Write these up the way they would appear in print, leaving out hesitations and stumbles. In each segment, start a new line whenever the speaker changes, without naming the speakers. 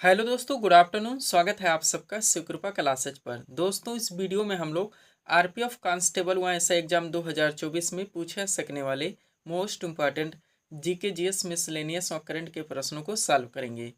Hello दोस्तों, good afternoon. स्वागत है आप सबका शिवकृपा क्लासेज पर। दोस्तों, इस वीडियो में हम लोग आरपीएफ कांस्टेबल व एसआई एग्जाम 2024 में पूछे जा सकने वाले most important GK GS miscellaneous और करंट के प्रश्नों को सॉल्व करेंगे।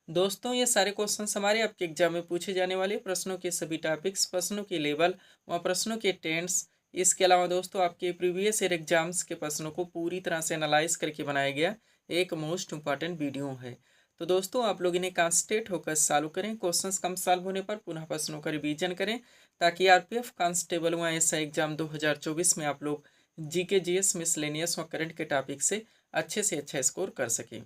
दोस्तों, ये सारे क्वेश्चंस हमारे आपके एग्जाम में पूछे जाने वाले प्रश्नों के सभी टॉपिक्स, प्रश्नों के लेवल व प्रश्नों के टेंस, इसके अलावा दोस्तों आपके प्रीवियस ईयर एग्जाम्स के प्रश्नों को पूरी तरह से एनालाइज करके बनाया गया एक मोस्ट इम्पॉर्टेंट वीडियो है। तो दोस्तों, आप लोग इन्हें कॉन्सेंट्रेट होकर सॉल्व करें। क्वेश्चंस कम सॉल्व होने पर पुनः प्रश्नों का रिवीजन करें ताकि आरपीएफ कांस्टेबल व एसआई एग्जाम 2024 में आप लोग जीके जीएस मिसलेनियस और करंट के टॉपिक से अच्छा स्कोर कर सकें।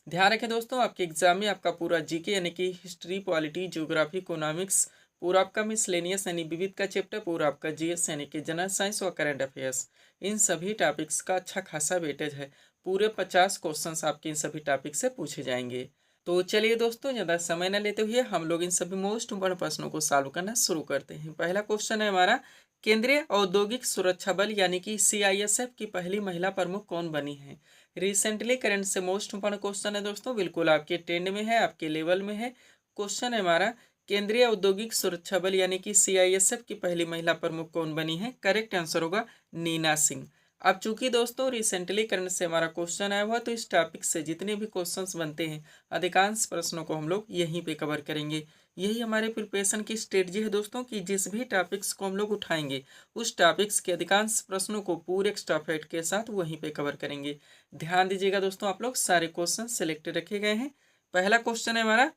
ध्यान रखें दोस्तों, आपके एग्जाम में आपका पूरा जीके यानी कि हिस्ट्री, पॉलिटी, ज्योग्राफी, इकोनॉमिक्स, पूरा आपका मिसलेनियस यानी विविध का चैप्टर, पूरा आपका जीएस यानी कि जनरल साइंस और करंट अफेयर्स, इन सभी टॉपिक्स का अच्छा खासा वेटेज है। पूरे 50 क्वेश्चंस आपके इन सभी टॉपिक से पूछे जाएंगे। तो चलिए दोस्तों, ज़्यादा समय न लेते हुए हम लोग इन सभी मोस्ट इम्पोर्टेंट प्रश्नों को सॉल्व करना शुरू करते हैं। पहला क्वेश्चन है हमारा, केंद्रीय औद्योगिक सुरक्षा बल यानी कि सीआईएसएफ की पहली महिला प्रमुख कौन बनी है। रिसेंटली करंट से मोस्ट इम्पोर्टेंट क्वेश्चन है दोस्तों, बिल्कुल आपके ट्रेंड में है, आपके लेवल में है। क्वेश्चन है हमारा, केंद्रीय औद्योगिक सुरक्षा बल यानी कि सीआईएसएफ की पहली महिला प्रमुख कौन बनी है। करेक्ट आंसर होगा नीना सिंह। अब चूंकि दोस्तों रिसेंटली करंट से हमारा क्वेश्चन आया हुआ, तो इस टॉपिक से जितने भी क्वेश्चंस बनते हैं अधिकांश प्रश्नों को हम लोग यहीं पे कवर करेंगे। यही हमारे प्रिपरेशन की स्ट्रेटजी है दोस्तों कि जिस भी टॉपिक्स को हम लोग उठाएंगे उस टॉपिक्स के अधिकांश प्रश्नों को पूरे एक्स्ट्रा फैक्ट के साथ वहीं पे कवर करेंगे। ध्यान दीजिएगा दोस्तों, आप लोग सारे क्वेश्चन सिलेक्टेड रखे गए हैं। पहला क्वेश्चन है हमारा,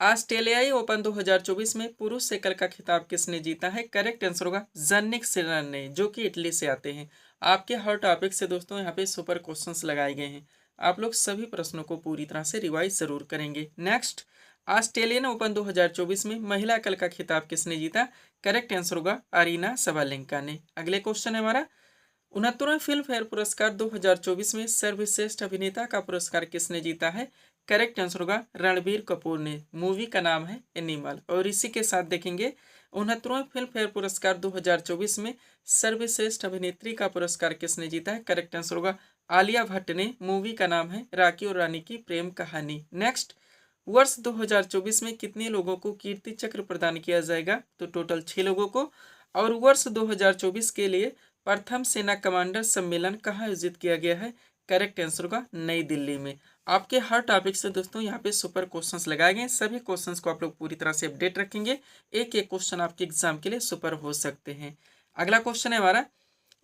ऑस्ट्रेलियाई ओपन 2024 में पुरुष एकल का खिताब किसने जीता है। करेक्ट आंसर होगा जनिक सिनर ने, जो कि इटली से आते हैं। आपके हर टॉपिक से दोस्तों यहाँ पे सुपर क्वेश्चंस लगाए गए हैं। आप लोग सभी प्रश्नों को पूरी तरह से रिवाइज जरूर करेंगे। नेक्स्ट, ऑस्ट्रेलियन ओपन 2024 में महिला एकल का खिताब किसने जीता। करेक्ट आंसर होगा अरीना सबालेंका ने। अगले क्वेश्चन है हमारा, 69वें फिल्म फेयर पुरस्कार 2024 में सर्वश्रेष्ठ अभिनेता का पुरस्कार किसने जीता है। करेक्ट आंसर होगा रणबीर कपूर ने। मूवी का नाम है एनिमल। और इसी के साथ देखेंगे 69वें फिल्म फेयर पुरस्कार 2024 में सर्वश्रेष्ठ अभिनेत्री का पुरस्कार किसने जीता है। करेक्ट आंसर होगा आलिया भट्ट ने। मूवी का नाम है राखी और रानी की प्रेम कहानी। नेक्स्ट, वर्ष 2024 में कितने लोगों को कीर्ति चक्र प्रदान किया जाएगा। तो टोटल 6 लोगों को। और वर्ष 2024 के लिए प्रथम सेना कमांडर सम्मेलन कहाँ आयोजित किया गया है। करेक्ट आंसर होगा नई दिल्ली में। आपके हर टॉपिक से दोस्तों यहाँ पे सुपर क्वेश्चंस लगाए गए। सभी क्वेश्चंस को आप लोग पूरी तरह से अपडेट रखेंगे। एक एक क्वेश्चन आपके एग्जाम के लिए सुपर हो सकते हैं। अगला क्वेश्चन है हमारा,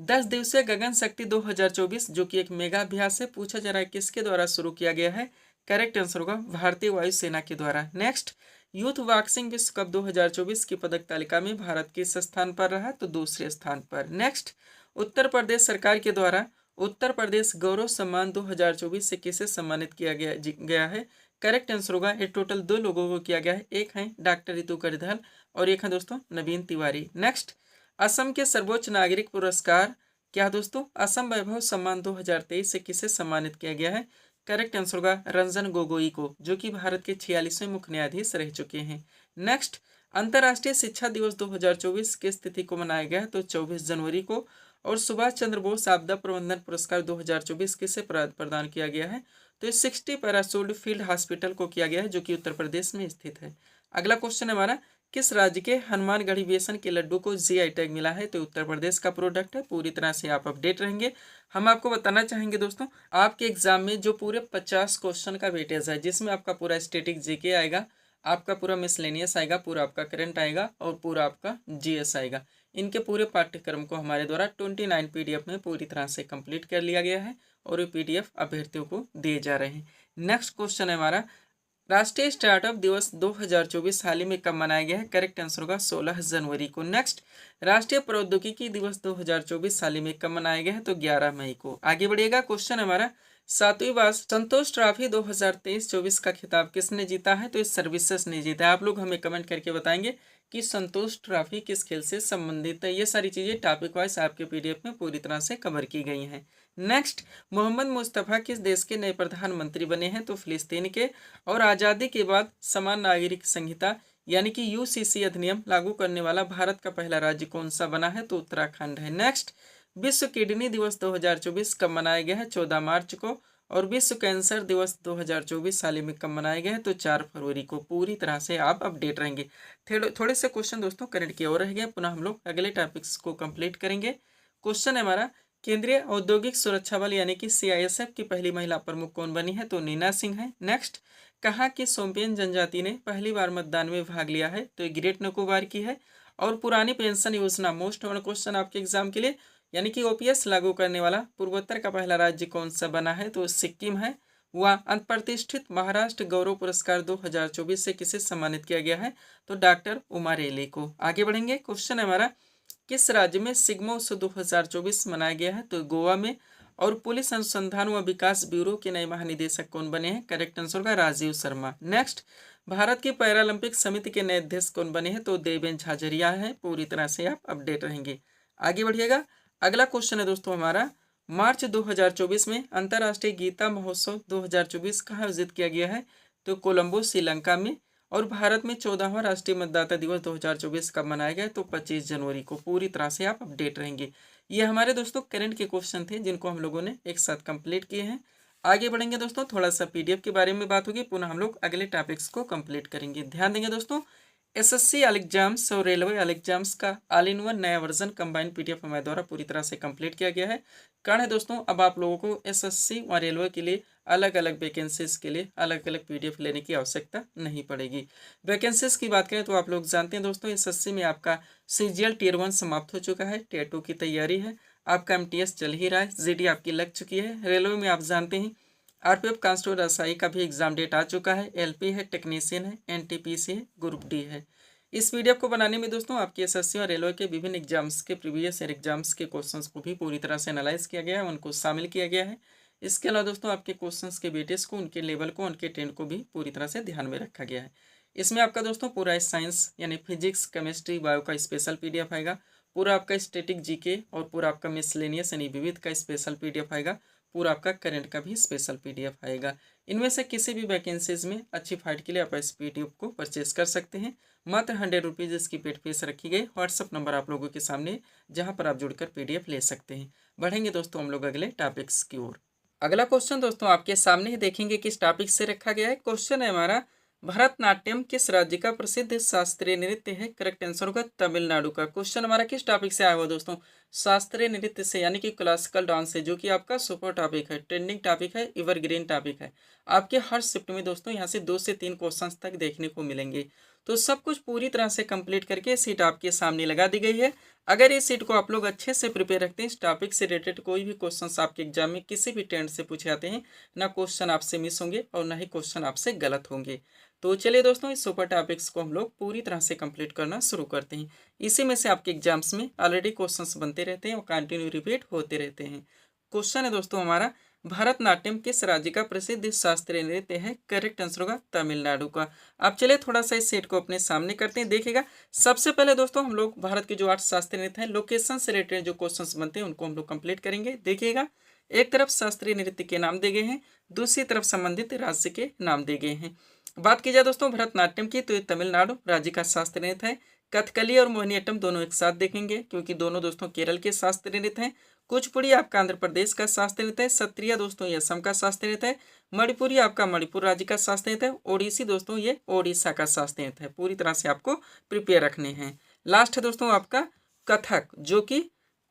10 दिवसीय गगन शक्ति 2024 जो कि एक मेगा अभ्यास है, पूछा जा रहा है किसके द्वारा शुरू किया गया है। करेक्ट आंसर होगा भारतीय वायुसेना के द्वारा। नेक्स्ट, यूथ बॉक्सिंग विश्व कप 2024 की पदक तालिका में भारत किस स्थान पर रहा। तो दूसरे स्थान पर। नेक्स्ट, उत्तर प्रदेश सरकार के द्वारा उत्तर प्रदेश गौरव सम्मान 2024 से किसे सम्मानित किया गया है। करेक्ट आंसर होगा, ये टोटल 2 लोगों को किया गया है। एक है डॉक्टर रितु करधल और एक है दोस्तों नवीन तिवारी। नेक्स्ट, असम के सर्वोच्च नागरिक पुरस्कार क्या दोस्तों। असम वैभव सम्मान 2023 से किसे सम्मानित किया गया है। करेक्ट आंसर होगा रंजन गोगोई को, जो कि भारत के 46वें मुख्य न्यायाधीश रह चुके हैं। नेक्स्ट, अंतर्राष्ट्रीय शिक्षा दिवस 2024 किस तिथि को मनाया गया है। तो 24 जनवरी को। और सुभाष चंद्र बोस आपदा प्रबंधन पुरस्कार 2024 किसे प्रदान किया गया है। तो 60 पैराशूट फील्ड हॉस्पिटल को किया गया है, जो कि उत्तर प्रदेश में स्थित है। अगला क्वेश्चन हमारा, किस राज्य के हनुमानगढ़ी बेसन के लड्डू को जीआई टैग मिला है। तो उत्तर प्रदेश का प्रोडक्ट है। पूरी तरह से आप अपडेट रहेंगे। हम आपको बताना चाहेंगे दोस्तों, आपके एग्जाम में जो पूरे 50 क्वेश्चन का वेटेज है, जिसमें आपका पूरा स्टैटिक जीके आएगा, आपका पूरा मिसलेनियस आएगा, पूरा आपका करंट आएगा और पूरा आपका जीएस आएगा। इनके पूरे पाठ्यक्रम को हमारे द्वारा 29 पीडीएफ में पूरी तरह से कंप्लीट कर लिया गया है और ये पीडीएफ अभ्यर्थियों को दिए जा रहे हैं। नेक्स्ट क्वेश्चन है हमारा, राष्ट्रीय स्टार्टअप दिवस 2024 हाल ही में कब मनाया गया है। करेक्ट आंसर होगा 16 जनवरी को। नेक्स्ट, राष्ट्रीय प्रौद्योगिकी दिवस 2024 हाल ही में कब मनाया गया है। तो 11 मई को। आगे बढ़िएगा। क्वेश्चन हमारा, 7वीं बार संतोष ट्रॉफी 2023-24 का खिताब किसने जीता है। तो इस सर्विसेज ने जीता है। आप लोग हमें कमेंट करके बताएंगे कि संतोष ट्रॉफी किस खेल से संबंधित है। ये सारी चीजें टॉपिक वाइज आपके पीडीएफ में पूरी तरह से कवर की गई हैं। नेक्स्ट, मोहम्मद मुस्तफ़ा किस देश के नए प्रधानमंत्री बने हैं। तो फिलिस्तीन के। और आज़ादी के बाद समान नागरिक संहिता यानी कि यूसीसी अधिनियम लागू करने वाला भारत का पहला राज्य कौन सा बना है। तो उत्तराखंड है। नेक्स्ट, विश्व किडनी दिवस 2024 कब मनाया गया है। 14 मार्च को। और विश्व कैंसर दिवस 2024 साल में कब मनाया गया है, तो 4 फरवरी को। पूरी तरह से आप अपडेट रहेंगे। थोड़े से क्वेश्चन दोस्तों करंट के और रह गए, पुनः हम लोग अगले टॉपिक्स को कंप्लीट करेंगे। क्वेश्चन है हमारा, केंद्रीय औद्योगिक सुरक्षा बल यानी कि CISF की पहली महिला प्रमुख कौन बनी है, तो नीना सिंह है। नेक्स्ट, कहाँ की सोम्पियन जनजाति ने पहली बार मतदान में भाग लिया है, तो ग्रेट निकोबार की है। और पुरानी पेंशन योजना, मोस्ट वन क्वेश्चन आपके एग्जाम के लिए, यानी कि OPS लागू करने वाला पूर्वोत्तर का पहला राज्य कौन सा बना है, तो सिक्किम है। वह अप्रतिष्ठित महाराष्ट्र गौरव पुरस्कार 2024 से किसे सम्मानित किया गया है, तो डॉक्टर उमा रेले को। आगे बढ़ेंगे। क्वेश्चन है हमारा, किस राज्य में सिग्मा उत्सव 2024 मनाया गया है, तो गोवा में। और पुलिस अनुसंधान व विकास ब्यूरो के नए महानिदेशक कौन बने हैं, करेक्ट आंसर होगा राजीव शर्मा। नेक्स्ट, भारत की पैरालंपिक समिति के नए अध्यक्ष कौन बने हैं, तो देवेंद्र झाझरिया है। पूरी तरह से आप अपडेट रहेंगे। आगे बढ़िएगा। अगला क्वेश्चन है दोस्तों हमारा, मार्च 2024 में अंतर्राष्ट्रीय गीता महोत्सव 2024 कहाँ आयोजित किया गया है, तो कोलंबो श्रीलंका में। और भारत में 14वां राष्ट्रीय मतदाता दिवस 2024 कब मनाया गया, तो 25 जनवरी को। पूरी तरह से आप अपडेट रहेंगे। ये हमारे दोस्तों करंट के क्वेश्चन थे जिनको हम लोगों ने एक साथ कंप्लीट किए हैं। आगे बढ़ेंगे दोस्तों, थोड़ा सा PDF के बारे में बात होगी, पुनः हम लोग अगले टॉपिक्स को कंप्लीट करेंगे। ध्यान देंगे दोस्तों, SSC एग्जाम्स और रेलवे एग्जाम्स का ऑल इन वन नया वर्जन कंबाइंड PDF हमारे द्वारा पूरी तरह से कंप्लीट किया गया है। कारण है दोस्तों, अब आप लोगों को SSC और रेलवे के लिए अलग अलग वैकेंसीज के लिए अलग अलग PDF लेने की आवश्यकता नहीं पड़ेगी। वैकेंसीज की बात करें तो आप लोग जानते हैं दोस्तों, SSC में आपका CGL Tier 1 समाप्त हो चुका है, Tier 2 की तैयारी है, आपका MTS चल ही रहा है, GD आपकी लग चुकी है। रेलवे में आप जानते हैं RPF कांस्टेबल SI का भी एग्जाम डेट आ चुका है, LP है, टेक्नीशियन है, NTPC है, ग्रुप D है। इस PDF को बनाने में दोस्तों आपके SSC और रेलवे के विभिन्न एग्जाम्स के प्रीवियस ईयर एग्जाम्स के क्वेश्चंस को भी पूरी तरह से एनालाइज किया गया है, उनको शामिल किया गया है। इसके अलावा दोस्तों आपके क्वेश्चंस के वेटेज को, उनके लेवल को, उनके ट्रेंड को भी पूरी तरह से ध्यान में रखा गया है। इसमें आपका दोस्तों पूरा साइंस यानी फिजिक्स, केमिस्ट्री, बायो का स्पेशल PDF आएगा, पूरा आपका स्टैटिक GK और पूरा आपका मिसलेनियस यानी विविध का स्पेशल PDF आएगा, पूरा आपका करंट का भी स्पेशल PDF आएगा। इनमें से किसी भी वैकेंसीज में अच्छी फाइट के लिए आप इस PDF को परचेज कर सकते हैं। मात्र 100 रुपीज़ इसकी पेड फीस रखी गई। व्हाट्सअप नंबर आप लोगों के सामने, जहां पर आप जुड़कर PDF ले सकते हैं। बढ़ेंगे दोस्तों हम लोग अगले टॉपिक्स की ओर। अगला क्वेश्चन दोस्तों आपके सामने ही देखेंगे किस टॉपिक से रखा गया है। क्वेश्चन है हमारा, भरतनाट्यम किस राज्य का प्रसिद्ध शास्त्रीय नृत्य है, करेक्ट आंसर होगा तमिलनाडु का। क्वेश्चन हमारा किस टॉपिक से आया हुआ दोस्तों, शास्त्रीय नृत्य से, यानी कि क्लासिकल डांस से, जो कि आपका सुपर टॉपिक है, ट्रेंडिंग टॉपिक है, एवरग्रीन टॉपिक है। आपके हर शिफ्ट में दोस्तों यहाँ से 2 से 3 क्वेश्चन तक देखने को मिलेंगे। तो सब कुछ पूरी तरह से कंप्लीट करके सीट आपके सामने लगा दी गई है। अगर इस सीट को आप लोग अच्छे से प्रिपेयर रखते हैं, इस टॉपिक से रिलेटेड कोई भी क्वेश्चन आपके एग्जाम में किसी भी ट्रेंड से पूछे जाते हैं, ना क्वेश्चन आपसे मिस होंगे और ना ही क्वेश्चन आपसे गलत होंगे। तो चलिए दोस्तों, इस सुपर टॉपिक्स को हम लोग पूरी तरह से कंप्लीट करना शुरू करते हैं। इसी में से आपके एग्जाम्स में ऑलरेडी क्वेश्चंस बनते रहते हैं और कंटिन्यू रिपीट होते रहते हैं। क्वेश्चन है दोस्तों हमारा, भरतनाट्यम किस राज्य का प्रसिद्ध शास्त्रीय नृत्य है, करेक्ट आंसर होगा तमिलनाडु का। आप चलिए थोड़ा सा इस सेट को अपने सामने करते हैं। देखिएगा, सबसे पहले दोस्तों हम लोग भारत के जो 8 शास्त्रीय नृत्य हैं, लोकेशन से रिलेटेड जो क्वेश्चंस बनते हैं उनको हम लोग कंप्लीट करेंगे। देखिएगा, एक तरफ शास्त्रीय नृत्य के नाम दिए गए हैं, दूसरी तरफ संबंधित राज्य के नाम दिए गए हैं। बात की जाए दोस्तों भरतनाट्यम की, तो ये तमिलनाडु राज्य का शास्त्रीय नृत्य है। कथकली और मोहिनीअट्टम दोनों एक साथ देखेंगे, क्योंकि दोनों दोस्तों केरल के शास्त्रीय नृत्य हैं। कुचिपुड़ी आपका आंध्र प्रदेश का शास्त्रीय नृत्य है। सत्रिया दोस्तों ये असम का शास्त्रीय नृत्य है। मणिपुरी आपका मणिपुर राज्य का शास्त्रीय नृत्य है। ओडिसी दोस्तों ये ओडिशा का शास्त्रीय नृत्य है। पूरी तरह से आपको प्रिपेयर रखने हैं। लास्ट है दोस्तों आपका कथक, जो कि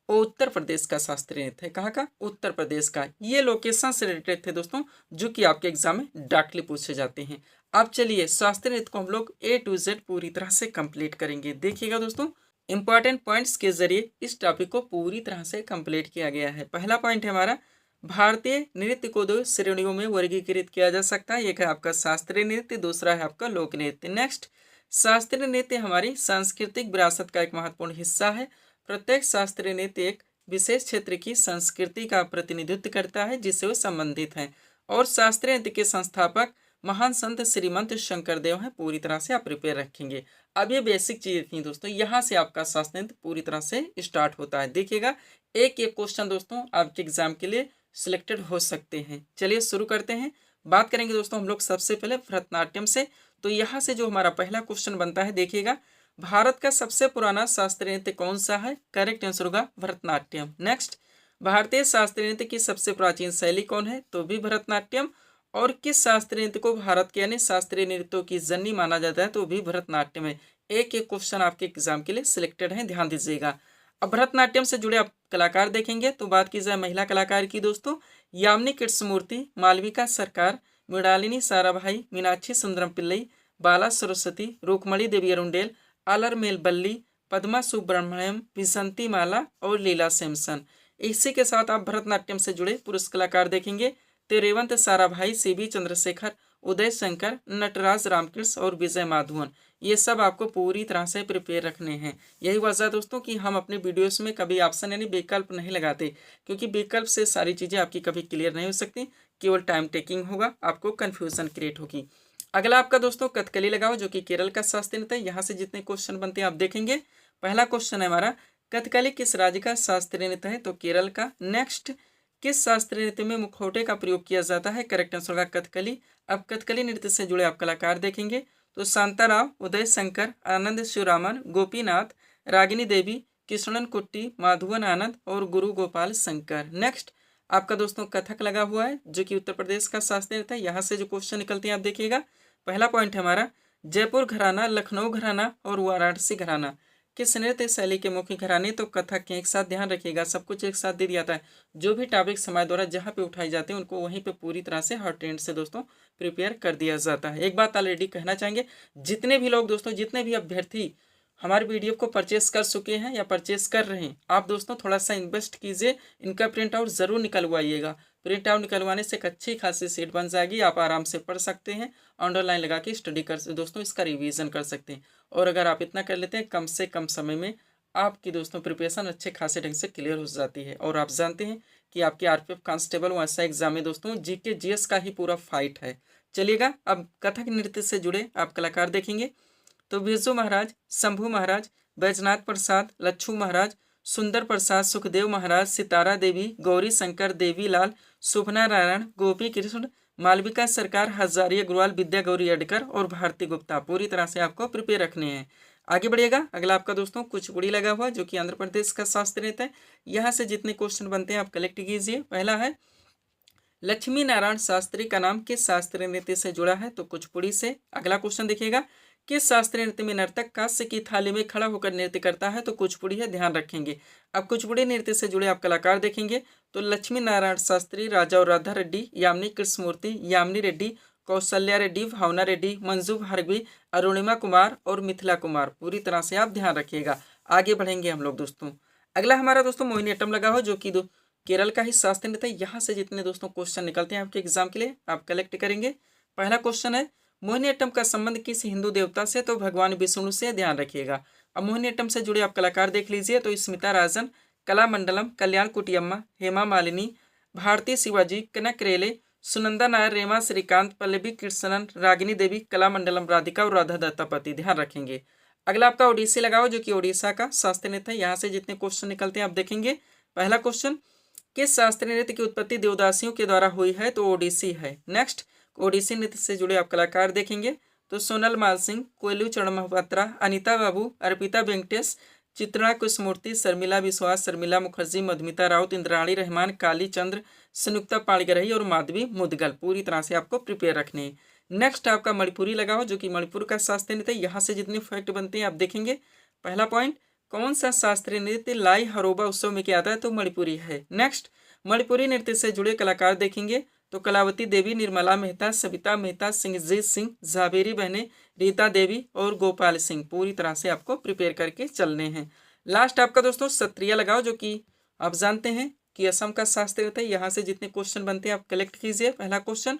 उत्तर प्रदेश का शास्त्रीय नृत्य है। कहाँ का, उत्तर प्रदेश का। ये लोकेशन से रिलेटेड थे दोस्तों, जो कि आपके एग्जाम में डायरेक्टली पूछे जाते हैं। अब चलिए शास्त्रीय नृत्य को हम लोग A to Z पूरी तरह से कंप्लीट करेंगे। देखिएगा दोस्तों, इंपॉर्टेंट पॉइंट्स के जरिए इस टॉपिक को पूरी तरह से कंप्लीट किया गया है। पहला पॉइंट है हमारा, भारतीय नृत्य को 2 श्रेणियों में वर्गीकृत किया जा सकता है। एक है आपका शास्त्रीय नृत्य, दूसरा है आपका लोक नृत्य। नेक्स्ट, शास्त्रीय नृत्य हमारी सांस्कृतिक विरासत का एक महत्वपूर्ण हिस्सा है। प्रत्येक शास्त्रीय नृत्य एक विशेष क्षेत्र की संस्कृति का प्रतिनिधित्व करता है जिससे वो संबंधित है। और शास्त्रीय नृत्य के संस्थापक महान संत श्रीमंत शंकरदेव हैं। पूरी तरह से आप प्रिपेयर रखेंगे। अब ये बेसिक चीजें थी दोस्तों, यहाँ से आपका शास्त्रीय नृत्य पूरी तरह से स्टार्ट होता है। देखिएगा, एक क्वेश्चन दोस्तों आपके एग्जाम के लिए सिलेक्टेड हो सकते हैं। चलिए शुरू करते हैं। बात करेंगे दोस्तों हम लोग सबसे पहले भरतनाट्यम से। तो यहाँ से जो हमारा पहला क्वेश्चन बनता है, देखिएगा, भारत का सबसे पुराना शास्त्रीय नृत्य कौन सा है, करेक्ट आंसर होगा भरतनाट्यम। नेक्स्ट, भारतीय शास्त्रीय नृत्य की सबसे प्राचीन शैली कौन है? तो भी भरतनाट्यम। और किस शास्त्रीय नृत्य को भारत के यानी शास्त्रीय नृत्यों की जननी माना जाता है? तो भी भरतनाट्यम है। एक एक क्वेश्चन आपके एग्जाम के लिए सिलेक्टेड है, ध्यान दीजिएगा। अब भरतनाट्यम से जुड़े आप कलाकार देखेंगे तो बात की जाए महिला कलाकार की दोस्तों, यामिनी कृष्णमूर्ति, मालविका सरकार, मृणालिनी साराभाई, मीनाक्षी सुंदरम पिल्लई, बाला सरस्वती, रुक्मणी देवी अरुंडेल, आलरमेल बल्ली, पद्मा सुब्रमण्यम, विसंती माला और लीला सैमसन। इसी के साथ आप भरतनाट्यम से जुड़े पुरुष कलाकार देखेंगे तो रेवंत साराभाई, सीबी चंद्रशेखर, उदय शंकर, नटराज रामकृष्ण और विजय माधवन। ये सब आपको पूरी तरह से प्रिपेयर रखने हैं। यही वजह दोस्तों कि हम अपने वीडियोस में कभी ऑप्शन यानी विकल्प नहीं लगाते, क्योंकि विकल्प से सारी चीज़ें आपकी कभी क्लियर नहीं हो सकती, केवल टाइम टेकिंग होगा, आपको कन्फ्यूजन क्रिएट होगी। अगला आपका दोस्तों कथकली लगाओ, जो कि केरल का शास्त्रीय नृत्य है। यहाँ से जितने क्वेश्चन बनते हैं आप देखेंगे। पहला क्वेश्चन है हमारा, कथकली किस राज्य का शास्त्रीय नृत्य है? तो केरल का। नेक्स्ट, किस शास्त्रीय नृत्य में मुखौटे का प्रयोग किया जाता है? करेक्ट आंसर होगा कथकली। अब कथकली नृत्य से जुड़े आप कलाकार देखेंगे तो शांताराव, उदय शंकर, आनंद शिवरामन, गोपीनाथ, रागिनी देवी, कृष्णन कुट्टी, माधवन आनंद और गुरु गोपाल शंकर। नेक्स्ट आपका दोस्तों कथक लगा हुआ है, जो कि उत्तर प्रदेश का शास्त्रीय नृत्य है। यहाँ से जो क्वेश्चन निकलते हैं आप देखिएगा। पहला पॉइंट है हमारा, जयपुर घराना, लखनऊ घराना और वाराणसी घराना किस नृत्य शैली के मुख्य घराने? तो कथक के। एक साथ ध्यान रखिएगा, सब कुछ एक साथ दे दिया जाता है। जो भी टॉपिक समाज द्वारा जहाँ पे उठाए जाते हैं उनको वहीं पे पूरी तरह से हर ट्रेंड से दोस्तों प्रिपेयर कर दिया जाता है। एक बात ऑलरेडी कहना चाहेंगे, जितने भी लोग दोस्तों, जितने भी अभ्यर्थी हमारे वीडियो को परचेस कर चुके हैं या परचेस कर रहे हैं, आप दोस्तों थोड़ा सा इन्वेस्ट कीजिए, इनका प्रिंट आउट ज़रूर निकलवाइएगा। प्रिंट आउट निकलवाने से एक अच्छी खासी सीट बन जाएगी, आप आराम से पढ़ सकते हैं, अंडरलाइन लगा के स्टडी कर दोस्तों इसका रिवीजन कर सकते हैं। और अगर आप इतना कर लेते हैं, कम से कम समय में आपकी दोस्तों प्रिपरेशन अच्छे खासे ढंग से क्लियर हो जाती है। और आप जानते हैं कि आपके आरपीएफ कांस्टेबल वैसा एग्जाम में दोस्तों जीके जीएस का ही पूरा फाइट है। चलिएगा, अब कथक नृत्य से जुड़े आप कलाकार देखेंगे तो बिरजू महाराज, शंभू महाराज, बैजनाथ प्रसाद, लच्छू महाराज, सुंदर प्रसाद, सुखदेव महाराज, सितारा देवी, गौरी शंकर, देवीलाल, शुभना नारायण, गोपी कृष्ण, मालविका सरकार, हजारी अग्रवाल, विद्या गौरी अडकर और भारती गुप्ता। पूरी तरह से आपको प्रिपेयर रखने हैं। आगे बढ़िएगा। अगला आपका दोस्तों कुचिपुड़ी लगा हुआ, जो कि आंध्र प्रदेश का शास्त्रीय नृत्य है। यहाँ से जितने क्वेश्चन बनते हैं आप कलेक्ट कीजिए। पहला है, लक्ष्मी नारायण शास्त्री का नाम किस शास्त्रीय नृत्य से जुड़ा है? तो कुचिपुड़ी से। अगला क्वेश्चन देखिएगा, किस शास्त्रीय नृत्य में नर्तक कांस्य की थाली में खड़ा होकर नृत्य करता है? तो कुचिपुड़ी है, ध्यान रखेंगे। अब कुचिपुड़ी नृत्य से जुड़े आप कलाकार देखेंगे तो लक्ष्मी नारायण शास्त्री, राजा और राधा रेड्डी, यामिनी कृष्णमूर्ति, यामिनी रेड्डी, कौशल्या रेड्डी, भावना रेड्डी, मंजू भार्गवी, अरुणिमा कुमार और मिथिला कुमार। पूरी तरह से आप ध्यान रखिएगा। आगे बढ़ेंगे हम लोग दोस्तों। अगला हमारा दोस्तों मोहिनीअट्टम लगा हो, जो कि केरल का ही शास्त्रीय नृत्य है। यहाँ से जितने दोस्तों क्वेश्चन निकलते हैं आपके एग्जाम के लिए आप कलेक्ट करेंगे। पहला क्वेश्चन है, मोहिनीअट्टम का संबंध किस हिंदू देवता से? तो भगवान विष्णु से, ध्यान रखिएगा। अब मोहिनीअट्टम से जुड़े आप कलाकार देख लीजिए तो स्मिता राजन, कलामंडलम, कल्याण कुटियम्मा, हेमा मालिनी, भारती शिवाजी, कनक रेले, सुनंदा नायर, रेमा श्रीकांत, पल्लवी कृष्णन, रागिनी देवी, कलामंडलम राधिका और राधा दत्तापति। ध्यान रखेंगे। अगला आपका ओडिसी लगाओ, जो कि ओडिशा का शास्त्रीय नृत्य है। यहाँ से जितने क्वेश्चन निकलते हैं आप देखेंगे। पहला क्वेश्चन, किस शास्त्रीय नृत्य की उत्पत्ति देवदासियों के द्वारा हुई है? तो ओडिसी है। नेक्स्ट, ओडिसी नृत्य से जुड़े आप कलाकार देखेंगे तो सोनल माल सिंह, कोयलू चरण महापात्रा, अनिता बाबू, अर्पिता वेंकटेश, चित्रा कृष्णमूर्ति, शर्मिला विश्वास, शर्मिला मुखर्जी, मधुमिता राउत, इंद्राणी रहमान, काली चंद्र, संयुक्ता पाणिग्रही और माधवी मुदगल। पूरी तरह से आपको प्रिपेयर रखने हैं। नेक्स्ट आपका मणिपुरी लगाओ, जो कि मणिपुर का शास्त्रीय नृत्य है। यहाँ से जितने फैक्ट बनते हैं आप देखेंगे। पहला पॉइंट, कौन सा शास्त्रीय नृत्य लाई हरोबा उत्सव में किया जाता है? तो मणिपुरी है। नेक्स्ट, मणिपुरी नृत्य से जुड़े कलाकार देखेंगे तो कलावती देवी, निर्मला मेहता, सविता मेहता, सिंहजीत सिंह, झावेरी बहने, रीता देवी और गोपाल सिंह। पूरी तरह से आपको प्रिपेयर करके चलने हैं। लास्ट आपका दोस्तों सत्रिय लगाओ, जो कि आप जानते हैं कि असम का शास्त्रीय नृत्य है। यहाँ से जितने क्वेश्चन बनते हैं आप कलेक्ट कीजिए। पहला क्वेश्चन,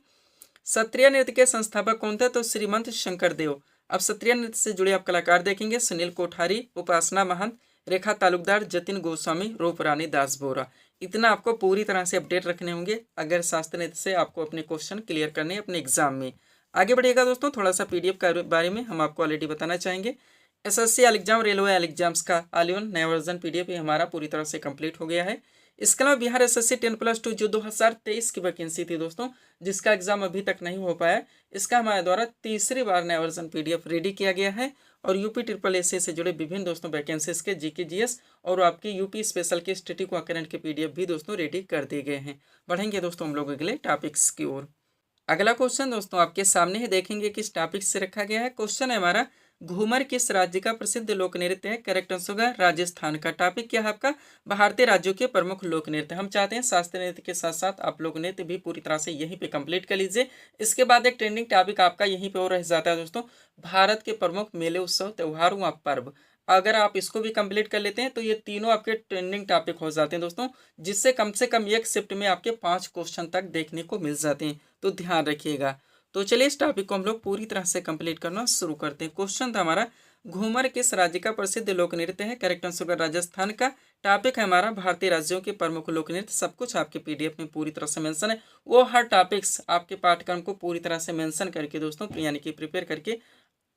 सत्रिय नृत्य के संस्थापक कौन थे? तो श्रीमंत शंकर देव। अब सत्रिय नृत्य से जुड़े आप कलाकार देखेंगे सुनील कोठारी, उपासना महंत, रेखा तालुकदार, जतिन गोस्वामी, रूपरानी दास बोरा। इतना आपको पूरी तरह से अपडेट रखने होंगे अगर शास्त्रीय नृत्य से आपको अपने क्वेश्चन क्लियर करने हैं अपने एग्जाम में। आगे बढ़िएगा दोस्तों, थोड़ा सा पीडीएफ के बारे में हम आपको ऑलरेडी बताना चाहेंगे। SSC L exam, railway L exams का ऑल इन वन नया वर्जन पीडीएफ हमारा पूरी तरह से कंप्लीट हो गया है। इसके अलावा बिहार एसएससी 10+2 जो 2023 की वैकेंसी थी दोस्तों, जिसका एग्जाम अभी तक नहीं हो पाया, इसका हमारे द्वारा तीसरी बार नया वर्जन PDF रेडी किया गया है। और यूपी SSSC से जुड़े विभिन्न दोस्तों वैकेंसीज के GK GS और आपकी यूपी स्पेशल के स्टैटिक व करंट के PDF भी दोस्तों रेडी कर दिए गए हैं। बढ़ेंगे दोस्तों हम लोग अगले टॉपिक्स की ओर। अगला क्वेश्चन दोस्तों आपके सामने ही देखेंगे किस टॉपिक से रखा गया है। क्वेश्चन है हमारा, घूमर किस राज्य का प्रसिद्ध लोक नृत्य है? करेक्ट आंसर होगा राजस्थान का। टॉपिक क्या है आपका? भारतीय राज्यों के प्रमुख लोक नृत्य। हम चाहते हैं शास्त्रीय नृत्य के साथ साथ आप लोक नृत्य भी पूरी तरह से यहीं पे कंप्लीट कर लीजिए। इसके बाद एक ट्रेंडिंग टॉपिक आपका यहीं पे और रह जाता है दोस्तों, भारत के प्रमुख मेले, उत्सव, त्योहार व पर्व। अगर आप इसको भी कंप्लीट कर लेते हैं तो ये तीनों आपके ट्रेंडिंग टॉपिक हो जाते हैं दोस्तों, जिससे कम से कम एक शिफ्ट में आपके 5 क्वेश्चन तक देखने को मिल जाते हैं, तो ध्यान रखिएगा। तो चलिए इस टॉपिक को हम लोग पूरी तरह से कंप्लीट करना शुरू करते हैं। क्वेश्चन था हमारा, घूमर किस राज्य का प्रसिद्ध लोक नृत्य है? करेक्ट आंसर होगा राजस्थान का। टॉपिक है हमारा भारतीय राज्यों के प्रमुख लोक नृत्य। सब कुछ आपके PDF में पूरी तरह से मेंशन है, वो हर टॉपिक्स आपके पाठ्यक्रम को पूरी तरह से मेंशन करके दोस्तों यानी कि प्रिपेयर करके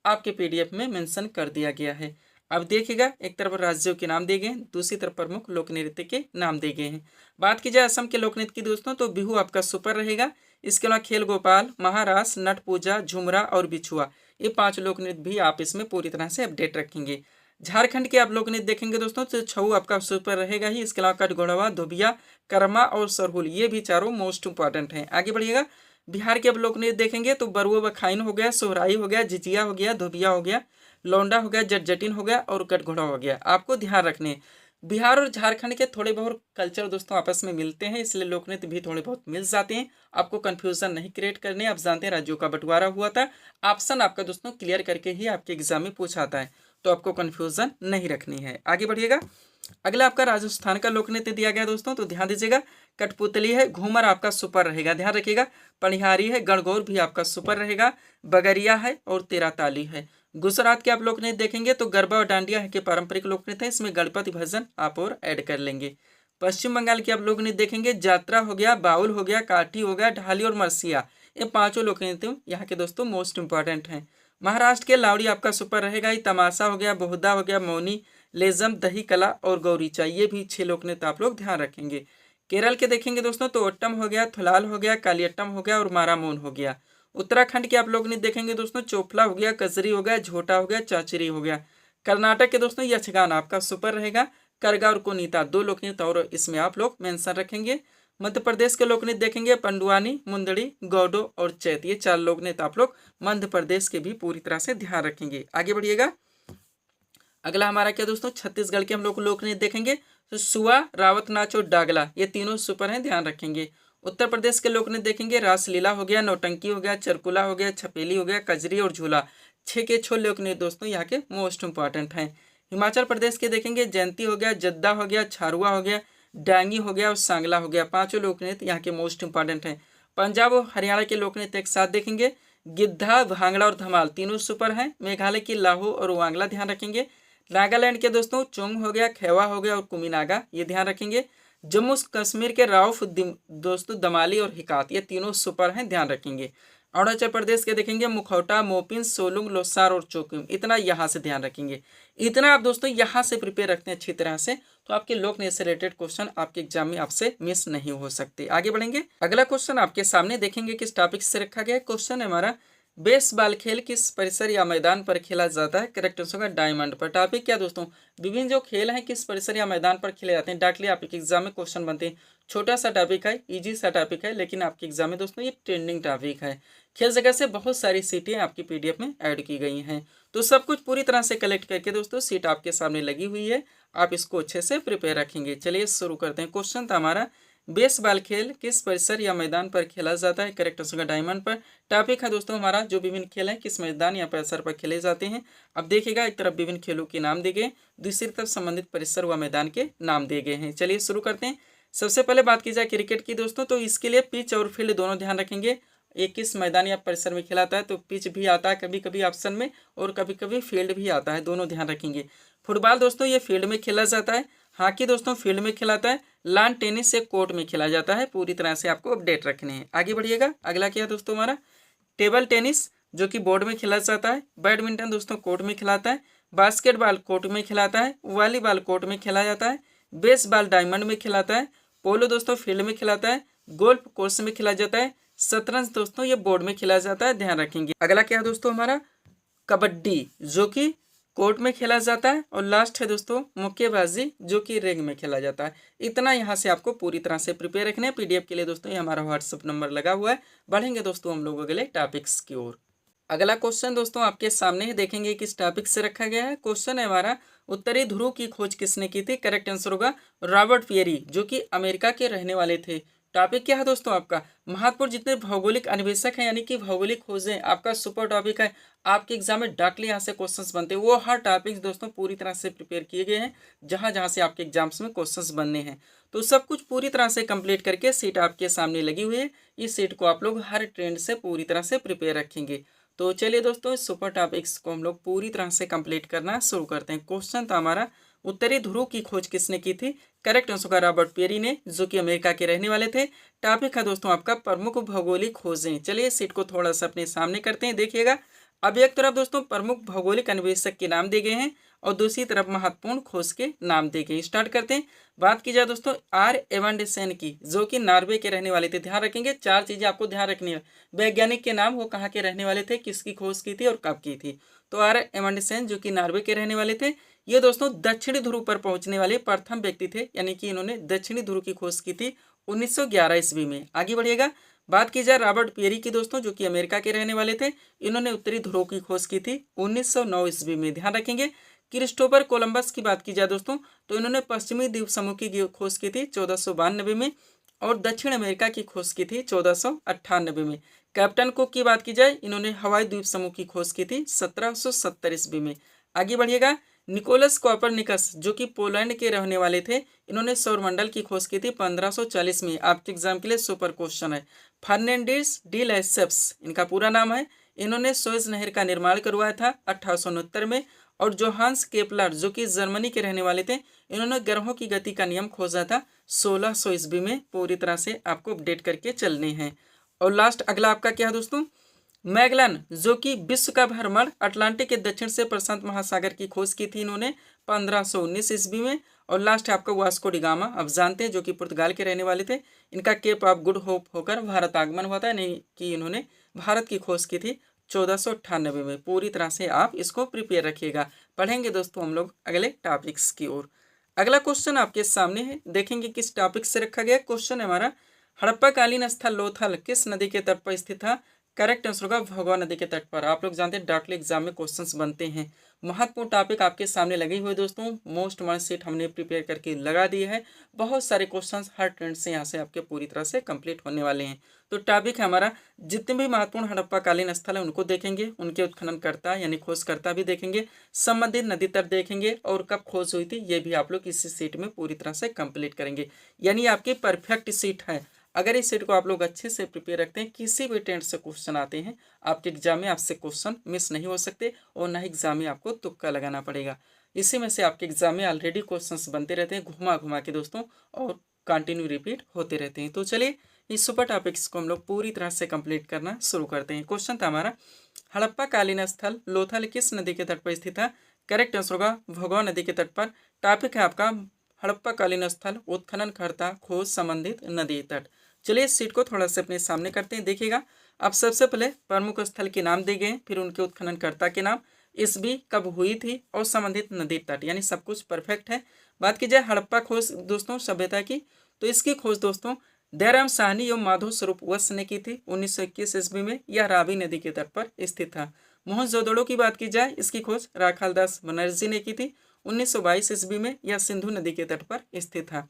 आपके PDF में मेंशन कर दिया गया है। अब देखिएगा, एक तरफ राज्यों के नाम दिए गए हैं, दूसरी तरफ प्रमुख लोक नृत्य के नाम दिए गए हैं। बात की जाए असम के लोक नृत्य की दोस्तों, तो बिहू आपका सुपर रहेगा। इसके अलावा खेल गोपाल, महारास, नट पूजा, झुमरा और बिछुआ, ये 5 लोक नृत्य भी आप इसमें पूरी तरह से अपडेट रखेंगे। झारखंड के आप लोक नृत्य देखेंगे दोस्तों, तो छऊ आपका सुपर रहेगा ही। इसके अलावा कटघोड़वा, धोबिया, कर्मा और सरहुल, ये भी चारों मोस्ट इंपॉर्टेंट हैं। आगे बढ़िएगा, बिहार के अब लोक नृत्य देखेंगे तो बरुआ बखाइन हो गया, सोहराई हो गया, झिझिया हो गया, धोबिया हो गया, लौंडा हो गया, जटजटिन हो गया और कटघोड़ा हो गया। आपको ध्यान रखने बिहार और झारखंड के थोड़े बहुत कल्चर दोस्तों आपस में मिलते हैं, इसलिए लोक नृत्य भी थोड़े बहुत मिल जाते हैं। आपको कंफ्यूजन नहीं क्रिएट करने। आप जानते हैं राज्यों का बंटवारा हुआ था, ऑप्शन आपका दोस्तों क्लियर करके ही आपके एग्जाम में पूछा आता है, तो आपको कंफ्यूजन नहीं रखनी है। आगे बढ़िएगा, अगला आपका राजस्थान का लोक नृत्य दिया गया दोस्तों, तो ध्यान दीजिएगा। कठपुतली है, घूमर आपका सुपर रहेगा, ध्यान रखिएगा। पनिहारी है, गणगौर भी आपका सुपर रहेगा, बगरिया है और तेरा ताली है। गुजरात के आप लोक नृत्य देखेंगे तो गरबा और डांडिया है के पारंपरिक लोक नृत्य है, इसमें गणपति भजन आप और ऐड कर लेंगे। पश्चिम बंगाल के आप लोक नृत्य देखेंगे, जात्रा हो गया, बाउल हो गया, काठी हो गया, ढाली और मरसिया, ये 5 लोक नृत्य यहाँ के दोस्तों मोस्ट इंपॉर्टेंट हैं। महाराष्ट्र के लावड़ी आपका सुपर रहेगा, ये तमाशा हो गया, बोहदा हो गया, मौनी, लेजम, दही कला और गौरीचा, ये भी 6 लोक नृत्य आप लोग ध्यान रखेंगे। केरल के देखेंगे दोस्तों तो ओट्टम हो गया, थुलाल हो गया, कालियट्टम हो गया और मारामोन हो गया। उत्तराखंड के आप लोग नहीं देखेंगे दोस्तों, चोपला हो गया, कजरी हो गया, झोटा हो गया, चाचरी हो गया। कर्नाटक के दोस्तों यक्षगान आपका सुपर रहेगा, करगा और कोनीता 2 लोक नृत्य और इसमें आप लोग मेंशन रखेंगे। मध्य प्रदेश के लोक नृत्य देखेंगे, पंडुआनी, मुंदड़ी, गौडो और चैत, ये 4 लोक नृत्य आप लोग मध्य प्रदेश के भी पूरी तरह से ध्यान रखेंगे। आगे बढ़िएगा, अगला हमारा क्या दोस्तों, छत्तीसगढ़ के हम लोग लोक नृत्य देखेंगे तो सुआ, रावत नाच और डागला, ये तीनों सुपर हैं, ध्यान रखेंगे। उत्तर प्रदेश के लोक नृत्य देखेंगे, रासलीला हो गया, नौटंकी हो गया, चरकुला हो गया, छपेली हो गया, कजरी और झूला, 6 के 6 लोक नृत्य दोस्तों यहाँ के मोस्ट इंपॉर्टेंट हैं। हिमाचल प्रदेश के देखेंगे, जयंती हो गया, जद्दा हो गया, छारुआ हो गया, डांगी हो गया और सांगला हो गया, 5 लोक नृत्य यहाँ के मोस्ट इंपॉर्टेंट हैं। पंजाब और हरियाणा के लोक नृत्य एक साथ देखेंगे, गिद्धा, भांगड़ा और धमाल, तीनों सुपर हैं। मेघालय की लाहो और वांगला ध्यान रखेंगे। नागालैंड के दोस्तों चोंग हो गया, खेवा हो गया और कुमिनागा, ये ध्यान रखेंगे। जम्मू कश्मीर के राउफ दोस्तों दमाली और हिकात, ये तीनों सुपर हैं, ध्यान रखेंगे। अरुणाचल प्रदेश के देखेंगे, मुखौटा, मोपिन, सोलुंग, लोसार और चोकिम, इतना यहाँ से ध्यान रखेंगे। इतना आप दोस्तों यहाँ से प्रिपेयर रखते हैं अच्छी तरह से, तो आपके लोक नृत्य से रिलेटेड क्वेश्चन आपके एग्जाम में आपसे मिस नहीं हो सकते। आगे बढ़ेंगे, अगला क्वेश्चन आपके सामने देखेंगे किस टॉपिक से रखा गया। क्वेश्चन है हमारा, बेसबॉल खेल किस परिसर या मैदान पर खेला जाता है? करेक्ट आंसर होगा डायमंड पर। टॉपिक क्या दोस्तों, विभिन्न जो खेल हैं किस परिसर या मैदान पर खेले जाते हैं। डायरेक्टली आपके एग्जाम में क्वेश्चन बनते हैं। छोटा सा टॉपिक है, इजी सा टॉपिक है, लेकिन आपके एग्जाम में दोस्तों ये ट्रेंडिंग टॉपिक है। खेल जगह से बहुत सारी सीटें आपकी PDF में ऐड की गई हैं, तो सब कुछ पूरी तरह से कलेक्ट करके दोस्तों सीट आपके सामने लगी हुई है, आप इसको अच्छे से प्रिपेयर रखेंगे। चलिए शुरू करते हैं। क्वेश्चन था हमारा, बेसबॉल खेल किस परिसर या मैदान पर खेला जाता है? करेक्ट आंसर डायमंड पर। टॉपिक है दोस्तों हमारा, जो विभिन्न खेल हैं किस मैदान या परिसर पर खेले जाते हैं। अब देखिएगा, एक तरफ विभिन्न खेलों के नाम दिए गए, दूसरी तरफ संबंधित परिसर व मैदान के नाम दिए गए हैं। चलिए शुरू करते हैं। सबसे पहले बात की जाए क्रिकेट की दोस्तों, तो इसके लिए पिच और फील्ड दोनों ध्यान रखेंगे। एक किस मैदान या परिसर में खिलाता है, तो पिच भी आता है कभी कभी ऑप्शन में और कभी कभी फील्ड भी आता है, दोनों ध्यान रखेंगे। फुटबॉल दोस्तों ये फील्ड में खेला जाता है, हॉकी दोस्तों फील्ड में खिलाता है, लॉन टेनिस से कोर्ट में खेला जाता है। पूरी तरह से आपको अपडेट रखने हैं। आगे बढ़िएगा, अगला क्या है दोस्तों हमारा, टेबल टेनिस जो कि बोर्ड में खेला जाता है, बैडमिंटन दोस्तों कोर्ट में खिलाता है, बास्केटबॉल कोर्ट में खिलाता है, वॉलीबॉल कोर्ट में खेला जाता है, बेसबॉल डायमंड में खिलाता है, पोलो दोस्तों फील्ड में खिलाता है, गोल्फ कोर्स में खेला जाता है, शतरंज दोस्तों ये बोर्ड में खेला जाता है, ध्यान रखेंगे। अगला क्या है दोस्तों हमारा कबड्डी, जो कि कोर्ट में खेला जाता है, और लास्ट है दोस्तों मुक्केबाजी, जो कि रिंग में खेला जाता है। इतना यहाँ से आपको पूरी तरह से प्रिपेयर रखना है। पीडीएफ के लिए दोस्तों ये हमारा व्हाट्सअप नंबर लगा हुआ है। बढ़ेंगे दोस्तों हम लोग अगले टॉपिक्स की ओर। अगला क्वेश्चन दोस्तों आपके सामने ही देखेंगे किस टॉपिक से रखा गया है। क्वेश्चन है हमारा उत्तरी ध्रुव की खोज किसने की थी। करेक्ट आंसर होगा रॉबर्ट पियरी, जो कि अमेरिका के रहने वाले थे। टॉपिक क्या है दोस्तों आपका महत्वपूर्ण जितने भौगोलिक अन्वेषक हैं यानी कि भौगोलिक खोजें, आपका सुपर टॉपिक है। आपके एग्जाम में डायरेक्टली यहाँ से क्वेश्चंस बनते हैं, वो हर टॉपिक दोस्तों पूरी तरह से प्रिपेयर किए गए हैं जहाँ जहाँ से आपके एग्जाम्स में क्वेश्चंस बनने हैं। तो सब कुछ पूरी तरह से कंप्लीट करके सीट आपके सामने लगी हुई है। इस सीट को आप लोग हर ट्रेंड से पूरी तरह से प्रिपेयर रखेंगे। तो चलिए दोस्तों इस सुपर टॉपिक्स को हम लोग पूरी तरह से कंप्लीट करना शुरू करते हैं। क्वेश्चन था हमारा उत्तरी ध्रुव की खोज किसने की थी। करेक्ट आंसर होगा रॉबर्ट पेरी ने, जो कि अमेरिका के रहने वाले थे। टॉपिक है दोस्तों आपका प्रमुख भौगोलिक खोजें। चलिए सीट को थोड़ा सा अपने सामने करते हैं, देखिएगा। अब एक तरफ दोस्तों प्रमुख भौगोलिक अन्वेषक के नाम दिए गए हैं और दूसरी तरफ महत्वपूर्ण खोज के नाम दिए गए। स्टार्ट करते हैं। बात की जाए दोस्तों आर एवंडसेन की, जो कि नॉर्वे के रहने वाले थे। ध्यान रखेंगे 4 चीजें आपको ध्यान रखनी है। वैज्ञानिक के नाम, वो कहाँ के रहने वाले थे, किसकी खोज की थी और कब की थी। तो आर एवंडसेन जो कि नॉर्वे के रहने वाले थे, ये दोस्तों दक्षिणी ध्रुव पर पहुंचने वाले प्रथम व्यक्ति थे, यानी कि इन्होंने दक्षिणी ध्रुव की खोज की थी 1911 ईस्वी में। आगे बढ़िएगा। बात की जाए रॉबर्ट पेरी की दोस्तों, जो कि अमेरिका के रहने वाले थे, इन्होंने उत्तरी ध्रुव की खोज की थी 1909 ईस्वी में। ध्यान रखेंगे। क्रिस्टोफर कोलंबस की बात की जाए दोस्तों, तो इन्होंने पश्चिमी द्वीप समूह की खोज की थी 1492 में और दक्षिण अमेरिका की खोज की थी 1498 में। कैप्टन कुक की बात की जाए, इन्होंने हवाई द्वीप समूह की खोज की थी 1770 ईस्वी में। आगे बढ़िएगा। निकोलस कॉपरनिकस, जो कि पोलैंड के रहने वाले थे, इन्होंने सौरमंडल की खोज की थी 1540 में। आपके एग्जाम के लिए सुपर क्वेश्चन है। फर्नांडिस डी लेसेप्स इनका पूरा नाम है। इन्होंने सुएज नहर का निर्माण करवाया था 1869 में। और जोहान्स केपलर, जो कि जर्मनी के रहने वाले थे, इन्होंने ग्रहों की गति का नियम खोजा था 1600 ईस्वी में। पूरी तरह से आपको अपडेट करके चलने हैं। और लास्ट अगला आपका क्या है दोस्तों मैगलन, जो कि विश्व का भ्रमण अटलांटिक के दक्षिण से प्रशांत महासागर की खोज की थी इन्होंने 1519 ईस्वी में। और लास्ट है आपका वास्को डी गामा, आप जानते हैं, जो कि पुर्तगाल के रहने वाले थे। इनका केप ऑफ गुड होप होकर भारत आगमन हुआ था, नहीं कि इन्होंने भारत की खोज की थी 1498 में। पूरी तरह से आप इसको प्रिपेयर रखिएगा। पढ़ेंगे दोस्तों हम लोग अगले टॉपिक्स की ओर। अगला क्वेश्चन आपके सामने है, देखेंगे किस टॉपिक से रखा गया। क्वेश्चन है हमारा हड़प्पाकालीन स्थल लोथल किस नदी के तट पर स्थित था। करेक्ट आंसर होगा भगवा नदी के तट पर। आप लोग जानते हैं डायरेक्टली एग्जाम में क्वेश्चंस बनते हैं। महत्वपूर्ण टॉपिक आपके सामने लगे हुए दोस्तों, मोस्ट वन सीट हमने प्रिपेयर करके लगा दी है। बहुत सारे क्वेश्चंस हर ट्रेंड से यहाँ से आपके पूरी तरह से कंप्लीट होने वाले हैं। तो टॉपिक है हमारा जितने भी महत्वपूर्ण हड़प्पाकालीन स्थल है उनको देखेंगे, उनके उत्खननकर्ता यानी खोजकर्ता भी देखेंगे, संबंधित नदी तट देखेंगे और कब खोज हुई थी ये भी आप लोग इसी सीट में पूरी तरह से कंप्लीट करेंगे। यानी आपकी परफेक्ट सीट है। अगर इस सेट को आप लोग अच्छे से प्रिपेयर रखते हैं, किसी भी टेंट से क्वेश्चन आते हैं आपके एग्जाम में, आपसे क्वेश्चन मिस नहीं हो सकते और ना ही एग्जाम में आपको तुक्का लगाना पड़ेगा। इसी में से आपके एग्जाम में ऑलरेडी क्वेश्चंस बनते रहते हैं घुमा घुमा के दोस्तों, और कंटिन्यू रिपीट होते रहते हैं। तो चलिए इस सुपर टॉपिक्स को हम लोग पूरी तरह से कंप्लीट करना शुरू करते हैं। क्वेश्चन था हमारा हड़प्पाकालीन स्थल लोथल किस नदी के तट पर स्थित है। करेक्ट आंसर होगा भगवा नदी के तट पर। टॉपिक है आपका हड़प्पाकालीन स्थल उत्खननकर्ता खोज संबंधित नदी तट। चलिए इस सीट को थोड़ा सा अपने सामने करते हैं, देखिएगा। अब सबसे पहले प्रमुख स्थल के नाम दिए गए, फिर उनके उत्खननकर्ता के नाम, ईस्वी कब हुई थी और संबंधित नदी तट, यानी सब कुछ परफेक्ट है। बात की जाए हड़प्पा खोज दोस्तों सभ्यता की, तो इसकी खोज दोस्तों दयाराम साहनी एवं माधव स्वरूप वत्स ने की थी 1921 ईस्वी में। यह रावी नदी के तट पर स्थित था। मोहनजोदड़ो की बात की जाए, इसकी खोज राखालदास बनर्जी ने की थी 1922 ईस्वी में। यह सिंधु नदी के तट पर स्थित था।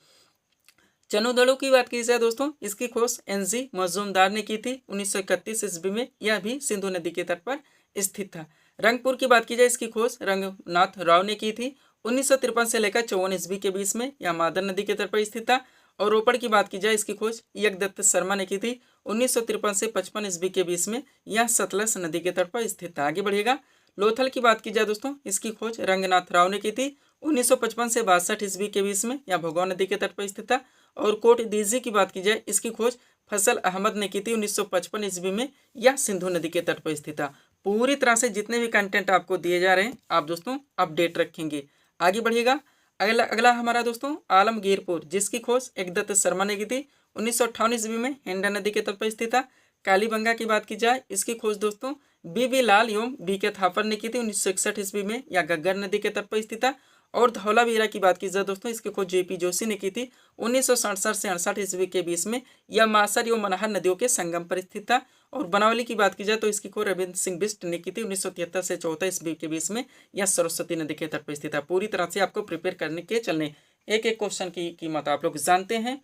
चनोदड़ों की बात की जाए दोस्तों, इसकी खोज एनजी मजूमदार ने की थी 1931 ईस्वी में। यह भी सिंधु नदी के तट पर स्थित था। रंगपुर की बात की जाए, इसकी खोज रंगनाथ राव ने की थी 1953 से लेकर 54 ईस्वी के बीच में। यह मादर नदी के तट पर स्थित था। और रोपड़ की बात की जाए, इसकी खोज यज्ञदत्त शर्मा ने की थी 1953 से 55 ईस्वी के बीच में। यह सतलज नदी के तट पर स्थित था। आगे बढ़िएगा। लोथल की बात की जाए दोस्तों, इसकी खोज रंगनाथ राव ने की थी 1955 से 62 ईस्वी के बीच में। यह भगवा नदी के तट पर स्थित था। और कोट दीजी की बात की जाए, इसकी खोज फैसल अहमद ने की थी 1955 ईस्वी में। यह सिंधु नदी के तट पर स्थित था। पूरी तरह से जितने भी कंटेंट आपको दिए जा रहे हैं आप दोस्तों अपडेट रखेंगे। आगे बढ़िएगा। अगला अगला हमारा दोस्तों आलमगीरपुर, जिसकी खोज एकदत्त शर्मा ने की थी 1958 ईस्वी में हिंडा नदी के तट पर स्थित था। कालीबंगा की बात की जाए, इसकी खोज दोस्तों बी लाल एवं बी थापर ने की थी 1961 ईस्वी में, या घग्गर नदी के तट पर स्थित था। और धौलावीरा की बात की जाए दोस्तों, इसकी खोज जेपी जोशी ने की थी 1967 से 68 ईस्वी के बीच में, यह मासर एवं मनहर नदियों के संगम पर स्थित था। और बनावली की बात की जाए तो इसकी खोज रविंद्र सिंह बिष्ट ने की थी 1973 से 74 ईस्वी के बीच में, यह सरस्वती नदी के तट पर स्थित है। पूरी तरह से आपको प्रिपेयर करने के चलने, एक एक क्वेश्चन की कीमत आप लोग जानते हैं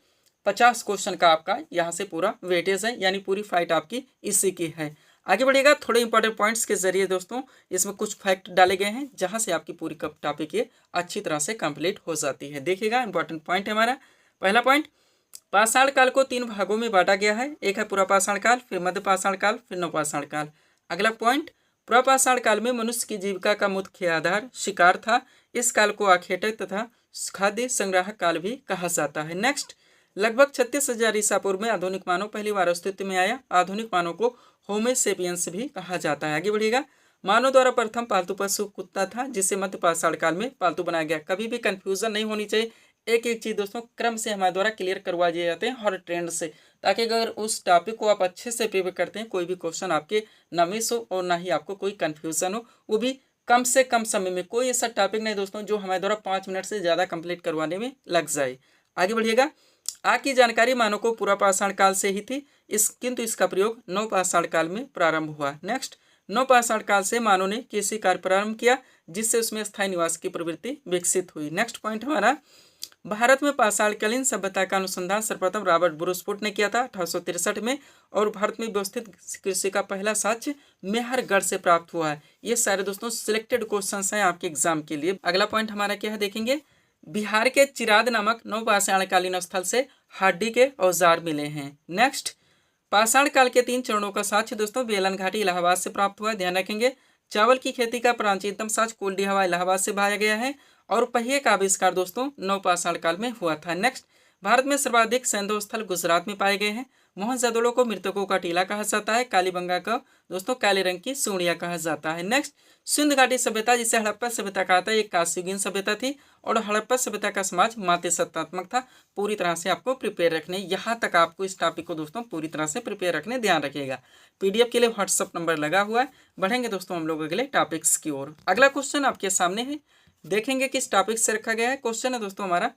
50 क्वेश्चन का आपका यहाँ से पूरा वेटेज है, यानी पूरी फाइट आपकी इसी की है। आगे बढ़िएगा, थोड़े इंपॉर्टेंट पॉइंट्स के जरिए दोस्तों इसमें कुछ फैक्ट डाले गए हैं जहाँ से आपकी पूरी टॉपिक ये अच्छी तरह से कंप्लीट हो जाती है। देखिएगा, इंपॉर्टेंट पॉइंट है हमारा। पहला पॉइंट, पाषाण काल को 3 भागों में बांटा गया है। एक है पुरापाषाण काल, फिर मध्य पाषाण काल, फिर नवपाषाण काल। अगला पॉइंट, पुरापाषाण काल में मनुष्य की जीविका का मुख्य आधार शिकार था। इस काल को आखेटक तथा खाद्य संग्राहक काल भी कहा जाता है। नेक्स्ट, लगभग 36,000 ईसा पूर्व में आधुनिक मानव पहली बार अस्तित्व में आया। आधुनिक मानव को होमो सेपियंस भी कहा जाता है। आगे बढ़िएगा, मानव द्वारा प्रथम पालतू पशु कुत्ता था, जिसे मध्य पाषाण काल में पालतू बनाया गया। कभी भी कंफ्यूजन नहीं होनी चाहिए, एक एक चीज़ दोस्तों क्रम से हमारे द्वारा क्लियर करवा दिए जाते हैं हर ट्रेंड से, ताकि अगर उस टॉपिक को आप अच्छे से प्रिपेयर करते हैं, कोई भी क्वेश्चन आपके न मिस हो और ना ही आपको कोई कन्फ्यूजन हो, वो भी कम से कम समय में। कोई ऐसा टॉपिक नहीं दोस्तों जो हमारे द्वारा 5 मिनट से ज़्यादा कंप्लीट करवाने में लग जाए। आगे बढ़िएगा, आग की जानकारी मानव को पुरापाषाण काल से ही थी, किंतु इसका प्रयोग नवपाषाण काल में प्रारंभ हुआ। नेक्स्ट, नवपाषाण काल से मानव ने कृषि कार्य प्रारंभ किया, जिससे उसमें स्थायी निवास की प्रवृत्ति विकसित हुई। नेक्स्ट पॉइंट हमारा, भारत में पाषाणकालीन सभ्यता का अनुसंधान सर्वप्रथम रॉबर्ट ब्रूसफुट ने किया था 1863 में, और भारत में व्यवस्थित कृषि का पहला साक्ष्य मेहरगढ़ से प्राप्त हुआ है। ये सारे दोस्तों सिलेक्टेड क्वेश्चंस हैं आपके एग्जाम के लिए। अगला पॉइंट हमारा क्या है देखेंगे, बिहार के चिराद नामक नवपाषाणकालीन स्थल से हड्डी के औजार मिले हैं। नेक्स्ट, पाषाण काल के 3 चरणों का साक्ष्य दोस्तों बेलन घाटी इलाहाबाद से प्राप्त हुआ है, ध्यान रखेंगे। चावल की खेती का प्राचीनतम साक्ष्य कुलडी हवा इलाहाबाद से पाया गया है, और पहिए का आविष्कार दोस्तों नवपाषाण काल में हुआ था। नेक्स्ट, भारत में सर्वाधिक सैंधव स्थल गुजरात में पाए गए हैं। मोहनजोदड़ो को मृतकों का टीला कहा जाता है। कालीबंगा को दोस्तों काले रंग की सूढ़िया कहा जाता है। नेक्स्ट, सिंधु घाटी सभ्यता, जिसे हड़प्पा सभ्यता कहा था, एक कांस्ययुगीन सभ्यता थी, और हड़प्पा सभ्यता का समाज माते सत्तात्मक था। पूरी तरह से आपको प्रिपेयर रखने, यहाँ तक आपको इस टॉपिक को दोस्तों पूरी तरह से प्रिपेयर रखने, ध्यान रखिएगा। पीडीएफ के लिए व्हाट्सअप नंबर लगा हुआ है। बढ़ेंगे दोस्तों हम लोग अगले टॉपिक्स की ओर। अगला क्वेश्चन आपके सामने है, देखेंगे किस टॉपिक से रखा गया है। क्वेश्चन है दोस्तों हमारा,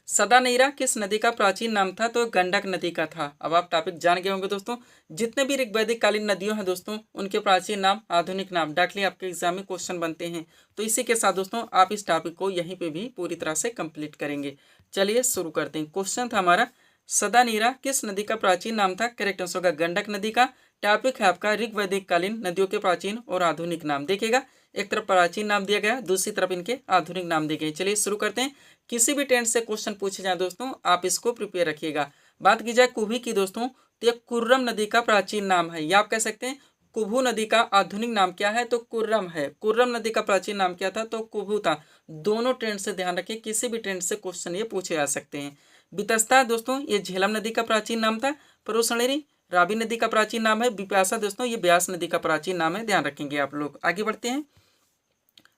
सदानीरा किस नदी का प्राचीन नाम था? तो गंडक नदी का था। अब आप टॉपिक जान गए होंगे दोस्तों, जितने भी ऋग्वैदिक कालीन नदियों हैं दोस्तों, उनके प्राचीन नाम, आधुनिक नाम डायरेक्टली आपके एग्जाम में क्वेश्चन बनते हैं। तो इसी के साथ दोस्तों आप इस टॉपिक को यहीं पे भी पूरी तरह से कंप्लीट करेंगे। चलिए शुरू करते हैं। क्वेश्चन था हमारा, सदानीरा किस नदी का प्राचीन नाम था? करेक्ट आंसर होगा गंडक नदी का। टॉपिक है आपका ऋग्वैदिक कालीन नदियों के प्राचीन और आधुनिक नाम। देखिएगा, एक तरफ प्राचीन नाम दिया गया, दूसरी तरफ इनके आधुनिक नाम दिए गए। चलिए शुरू करते हैं। किसी भी ट्रेंड से क्वेश्चन पूछे जाए दोस्तों, आप इसको प्रिपेयर रखिएगा। बात की जाए कुभी की दोस्तों, तो ये कुर्रम नदी का प्राचीन नाम है, या आप कह सकते हैं कुभू नदी का आधुनिक नाम क्या है? तो कुर्रम है। कुर्रम नदी का प्राचीन नाम क्या था? तो कुभू था। दोनों ट्रेंड से ध्यान रखिए, किसी भी ट्रेंड से क्वेश्चन ये पूछे जा सकते हैं। वितस्ता दोस्तों ये झेलम नदी का प्राचीन नाम था। परोसणेरी रावी नदी का प्राचीन नाम है। विपाशा दोस्तों ये ब्यास नदी का प्राचीन नाम है, ध्यान रखेंगे आप लोग। आगे बढ़ते हैं।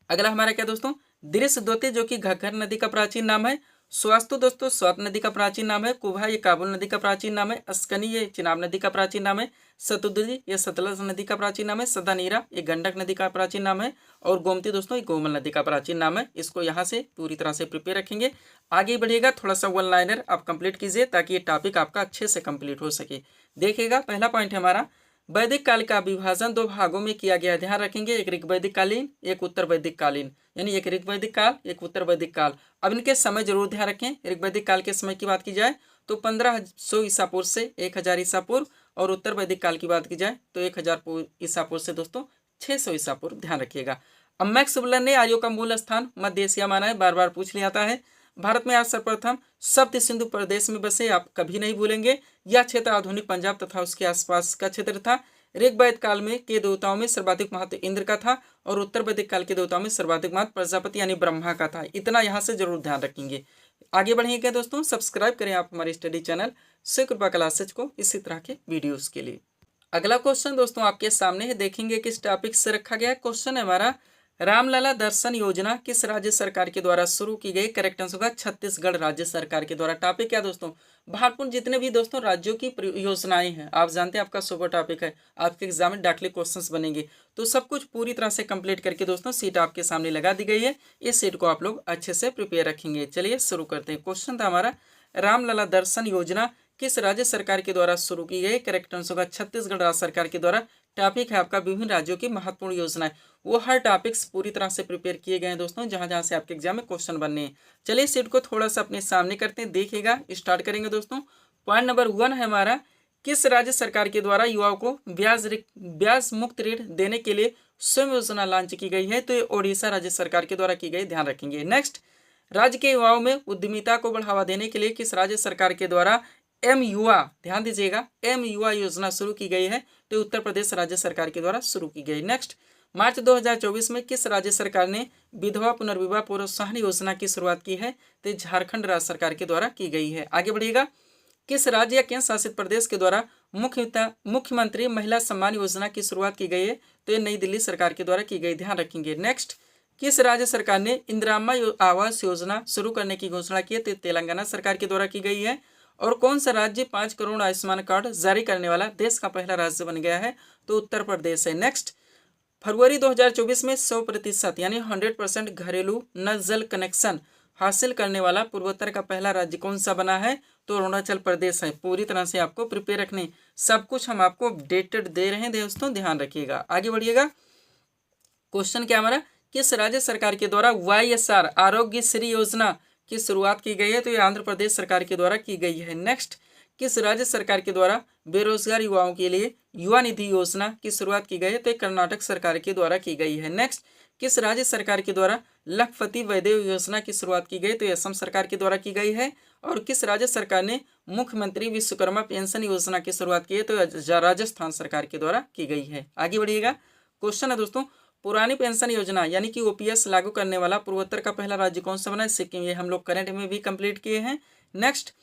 अगला हमारा क्या दोस्तों, दृश्य द्योति जो कि घग्गर नदी का प्राचीन नाम है। स्वास्तु दोस्तों स्वात नदी का प्राचीन नाम है। कुभा ये काबुल नदी का प्राचीन नाम है। अस्कनी ये चिनाब नदी का प्राचीन नाम है। सतुद्री ये सतलज नदी का प्राचीन नाम है। सदानीरा ये गंडक नदी का प्राचीन नाम है। और गोमती दोस्तों ये गोमल नदी का प्राचीन नाम है। इसको यहाँ से पूरी तरह से प्रिपेयर रखेंगे। आगे बढ़िएगा, थोड़ा सा वन लाइनर आप कंप्लीट कीजिए ताकि ये टॉपिक आपका अच्छे से कंप्लीट हो सके। देखिएगा, पहला पॉइंट है हमारा, वैदिक काल का विभाजन 2 भागों में किया गया। ध्यान रखेंगे, एक ऋग्वैदिक कालीन, एक उत्तर वैदिक कालीन, यानी एक ऋग्वैदिक काल, एक उत्तर वैदिक काल। अब इनके समय जरूर ध्यान रखें। ऋग्वैदिक काल के समय की बात की जाए तो 1500 ईसा पूर्व से 1000 ईसा पूर्व, और उत्तर वैदिक काल की बात की जाए तो 1000 ईसा पूर्व से दोस्तों 600 ईसा पूर्व। ध्यान रखिएगा। अब मैक्स वुलर ने आर्यों का मूल स्थान मध्य एशिया माना है, बार बार पूछ लिया जाता है। भारत में आज सर्वप्रथम सप्त सिंधु प्रदेश में बसे, आप कभी नहीं भूलेंगे। यह क्षेत्र आधुनिक पंजाब तथा उसके आसपास का क्षेत्र था। ऋग्वैदिक काल में के देवताओं में सर्वाधिक महत्व इंद्र का था, और उत्तर वैदिक काल के देवताओं में सर्वाधिक महत्व प्रजापति यानी ब्रह्मा का था। इतना यहाँ से जरूर ध्यान रखेंगे। आगे बढ़ेंगे दोस्तों, सब्सक्राइब करें आप हमारे स्टडी चैनल शिव कृपा क्लासेज को इसी तरह के वीडियोस के लिए। अगला क्वेश्चन दोस्तों आपके सामने है, देखेंगे किस टॉपिक से रखा गया है। क्वेश्चन है हमारा, रामलला दर्शन योजना किस राज्य सरकार के द्वारा शुरू की गई? करेक्ट आंसर होगा छत्तीसगढ़ राज्य सरकार के द्वारा। टॉपिक क्या दोस्तों? भारतपूर्ण जितने भी दोस्तों राज्यों की योजनाएं हैं, आप जानते हैं आपका सुपर टॉपिक है, आपके एग्जाम में डाकली क्वेश्चंस बनेंगे, तो सब कुछ पूरी तरह से कंप्लीट करके दोस्तों सीट आपके सामने लगा दी गई है। इस सीट को आप लोग अच्छे से प्रिपेयर रखेंगे। चलिए शुरू करते हैं। क्वेश्चन था हमारा, रामलला दर्शन योजना किस राज्य सरकार के द्वारा शुरू की गई? करेक्ट आंसर होगा छत्तीसगढ़ राज्य सरकार के द्वारा। टॉपिक है आपका विभिन्न राज्यों की महत्वपूर्ण योजनाएं। वो हर टॉपिक्स पूरी तरह से प्रिपेयर किए गए हैं दोस्तों, जहां जहां से आपके एग्जाम में क्वेश्चन बनने हैं। चलिए सीट को थोड़ा सा अपने सामने करते हैं, देखिएगा। स्टार्ट करेंगे दोस्तों। पॉइंट नंबर 1 है हमारा, किस राज्य सरकार के द्वारा युवाओं को ब्याज मुक्त ऋण देने के लिए स्वयं योजना लॉन्च की गई है? तो ये ओडिशा राज्य सरकार के द्वारा की गई, ध्यान रखेंगे। नेक्स्ट, राज्य के युवाओं में उद्यमिता को बढ़ावा देने के लिए किस राज्य सरकार के द्वारा एम युवा, ध्यान दीजिएगा, एम युवा योजना शुरू की गई है? तो उत्तर प्रदेश राज्य सरकार के द्वारा शुरू की गई। नेक्स्ट, मार्च 2024 में किस राज्य सरकार ने विधवा पुनर्विवाह प्रोत्साहन योजना की शुरुआत की है? तो झारखंड राज्य सरकार के द्वारा की गई है। आगे बढ़िएगा, किस राज्य या केंद्र शासित प्रदेश के द्वारा मुख्यमंत्री महिला सम्मान योजना की शुरुआत की गई है? तो ये नई दिल्ली सरकार के द्वारा की गई, ध्यान रखेंगे। नेक्स्ट, किस राज्य सरकार ने इंदिराम्मा आवास योजना शुरू करने की घोषणा की है? तो तेलंगाना सरकार के द्वारा की गई है। और कौन सा राज्य 5 करोड़ आयुष्मान कार्ड जारी करने वाला देश का पहला राज्य बन गया है? तो उत्तर प्रदेश है। नेक्स्ट, फरवरी 2024 में 100% यानी 100% घरेलू नल जल कनेक्शन हासिल करने वाला पूर्वोत्तर का पहला राज्य कौन सा बना है? तो अरुणाचल प्रदेश है। पूरी तरह से आपको प्रिपेयर रखने, सब कुछ हम आपको अपडेटेड दे रहे हैं दोस्तों, ध्यान रखिएगा। आगे बढ़िएगा। क्वेश्चन क्या हमारा, किस राज्य सरकार के द्वारा YSR आरोग्य श्री योजना की शुरुआत की गई है? तो ये आंध्र प्रदेश सरकार के द्वारा की गई है। नेक्स्ट, किस राज्य सरकार के द्वारा बेरोजगार युवाओं के लिए युवा निधि योजना की शुरुआत की गई है? तो कर्नाटक सरकार के द्वारा की गई है। नेक्स्ट, किस राज्य सरकार के द्वारा लखपति वैदेव योजना की शुरुआत की गई? तो असम सरकार के द्वारा की गई है। और किस राज्य सरकार ने मुख्यमंत्री विश्वकर्मा पेंशन योजना की शुरुआत की है? तो राजस्थान सरकार के द्वारा की गई है। आगे बढ़िएगा। क्वेश्चन है दोस्तों, पुरानी पेंशन योजना यानी कि OPS लागू करने वाला पूर्वोत्तर का पहला राज्य कौन सा बना है? सिक्किम। ये हम लोग करंट में भी कंप्लीट किए हैं। नेक्स्ट,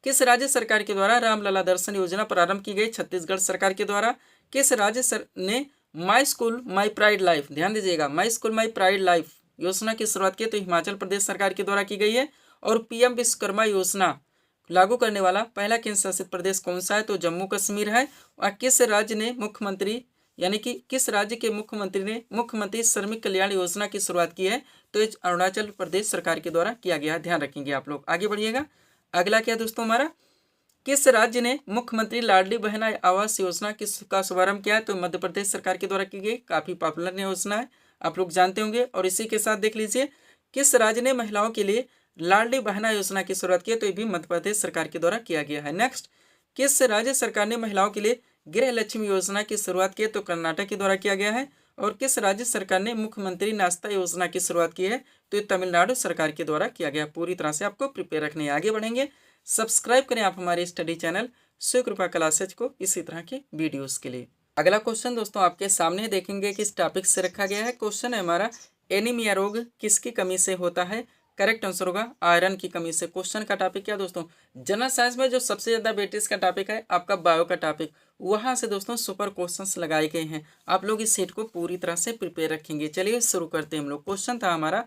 किस राज्य सरकार के द्वारा रामलला दर्शन योजना प्रारंभ की गई? छत्तीसगढ़ सरकार के द्वारा। किस राज्य ने my school my pride life, ध्यान दीजिएगा, my school my pride life योजना की शुरुआत की? तो हिमाचल प्रदेश सरकार के द्वारा की गई है। और PM विश्वकर्मा योजना लागू करने वाला पहला केंद्र शासित प्रदेश कौन सा है? तो जम्मू कश्मीर है। और किस राज्य ने मुख्यमंत्री यानी कि किस राज्य के मुख्यमंत्री ने मुख्यमंत्री श्रमिक कल्याण योजना की शुरुआत की है? तो अरुणाचल प्रदेश सरकार के द्वारा किया गया है, ध्यान रखेंगे आप लोग। आगे बढ़िएगा। अगला क्या दोस्तों हमारा, किस राज्य ने मुख्यमंत्री लाडली बहन आवास योजना का शुभारंभ किया है? तो मध्य प्रदेश सरकार के द्वारा की गई, काफी पॉपुलर योजना है, आप लोग जानते होंगे। और इसी के साथ देख लीजिए, किस राज्य ने महिलाओं के लिए लाडली बहना योजना की शुरुआत की है? तो ये भी मध्य प्रदेश सरकार के द्वारा किया गया है। नेक्स्ट, किस राज्य सरकार ने महिलाओं के लिए गृह लक्ष्मी योजना की शुरुआत की है? तो कर्नाटक के द्वारा किया गया है। और किस राज्य सरकार ने मुख्यमंत्री नाश्ता योजना की शुरुआत की है? तो ये तमिलनाडु सरकार के द्वारा किया गया। पूरी तरह से आपको प्रिपेयर रखने। आगे बढ़ेंगे, सब्सक्राइब करें आप हमारे स्टडी चैनल शिवकृपा क्लासेज को इसी तरह के वीडियोस के लिए। अगला क्वेश्चन दोस्तों आपके सामने देखेंगे किस टॉपिक से रखा गया है। क्वेश्चन है हमारा, एनीमिया रोग किसकी कमी से होता है? करेक्ट आंसर होगा आयरन की कमी से। क्वेश्चन का टॉपिक क्या दोस्तों, जनरल साइंस में जो सबसे ज्यादा वेटेज का टॉपिक है आपका बायो का टॉपिक, वहां से दोस्तों सुपर क्वेश्चंस लगाए गए हैं। आप लोग इस सेट को पूरी तरह से प्रिपेयर रखेंगे। चलिए शुरू करते हैं हम लोग। क्वेश्चन था हमारा,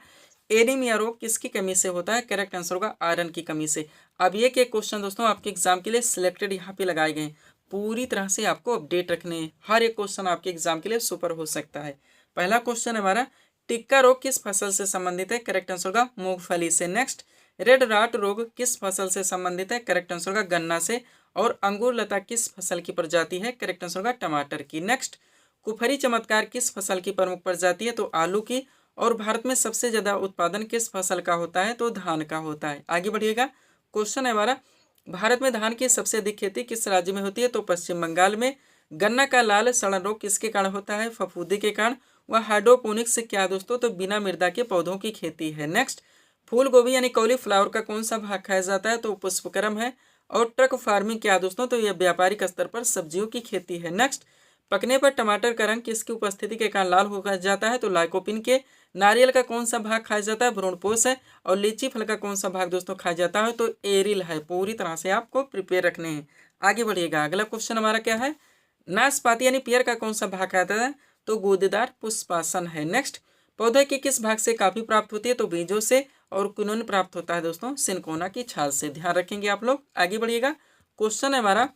एनीमिया रोग किसकी कमी से होता है? करेक्ट आंसर होगा आयरन की कमी से। अब ये के क्वेश्चन दोस्तों आपके एग्जाम के लिए सिलेक्टेड यहाँ पे लगाए गए, पूरी तरह से आपको अपडेट रखने हैं। हर एक क्वेश्चन आपके एग्जाम के लिए सुपर हो सकता है। पहला क्वेश्चन हमारा, टिक्का रोग किस फसल से संबंधित है? करेक्ट आंसर होगा मूंगफली से। नेक्स्ट, रेड राट रोग किस फसल से संबंधित है? करेक्ट आंसर होगा गन्ना से। और अंगूर लता किस फसल की प्रजाति है? करेक्ट आंसर होगा टमाटर की। नेक्स्ट, कुफरी चमत्कार किस फसल की प्रमुख प्रजाति है? तो आलू की। और भारत में सबसे ज्यादा उत्पादन किस फसल का होता है? तो धान का होता है। आगे बढ़िएगा। क्वेश्चन है हमारा, भारत में धान की सबसे अधिक खेती किस राज्य में होती है? तो पश्चिम बंगाल में। गन्ना का लाल सड़न रोग किसके कारण होता है? फफूंदी के कारण। वह हाइड्रोपोनिक्स से क्या दोस्तों? तो बिना मृदा के पौधों की खेती है। नेक्स्ट, फूल गोभी यानी कॉलीफ्लावर का कौन सा भाग खाया जाता है? तो पुष्पक्रम है। और ट्रक फार्मिंग क्या दोस्तों? तो यह व्यापारिक स्तर पर सब्जियों की खेती है। नेक्स्ट, पकने पर टमाटर का रंग किसकी उपस्थिति के कारण लाल हो जाता है? तो लाइकोपिन के। नारियल का कौन सा भाग खाया जाता है? भ्रूणपोष है। और लीची फल का कौन सा भाग दोस्तों खाया जाता है? तो एरिल है। पूरी तरह से आपको प्रिपेयर रखने हैं। आगे बढ़िएगा। अगला क्वेश्चन हमारा क्या है, नाशपाती यानी पेयर का कौन सा भाग खाया जाता है? तो गूदेदार पुष्पासन है। नेक्स्ट, पौधे के किस भाग से काफी प्राप्त होती है? तो बीजों से। और क्विनोन प्राप्त होता है दोस्तों सिनकोना की छाल से। ध्यान रखेंगे आप लोग। आगे बढ़िएगा। क्वेश्चन है हमारा,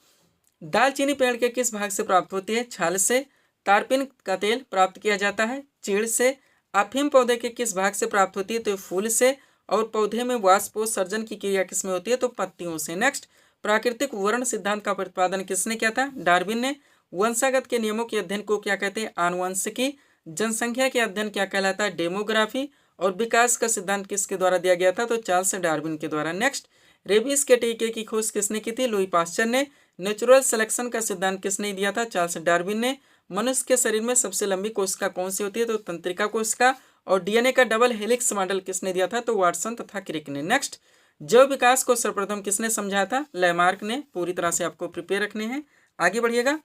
दालचीनी पेड़ के किस भाग से प्राप्त होती है? छाल से। तारपीन का तेल प्राप्त किया जाता है चीड़ से। अफीम पौधे के किस भाग से प्राप्त होती है? तो फूल से। और पौधे में वाष्पोत्सर्जन की क्रिया किसमें होती है? तो पत्तियों से। नेक्स्ट, प्राकृतिक वर्ण सिद्धांत का प्रतिपादन किसने किया था? डार्विन ने। वंशागत के नियमों के अध्ययन को क्या कहते हैं? आनुवंशिकी। जनसंख्या के अध्ययन क्या कहलाता है? डेमोग्राफी। और विकास का सिद्धांत किसके द्वारा दिया गया था? तो चार्ल्स डार्विन के द्वारा। नेक्स्ट, रेबीज के टीके की खोज किसने की थी? लुई पास्चर ने। नेचुरल सिलेक्शन का सिद्धांत किसने दिया था? चार्ल्स डार्विन ने। मनुष्य के शरीर में सबसे लंबी कोशिका कौन सी होती है? तो तंत्रिका कोशिका। और डीएनए का डबल हेलिक्स मॉडल किसने दिया था? तो वाटसन तथा क्रिक ने। नेक्स्ट, जैव विकास को सर्वप्रथम किसने समझाया था? लैमार्क ने। पूरी तरह से आपको प्रिपेयर रखने हैं। आगे बढ़िएगा।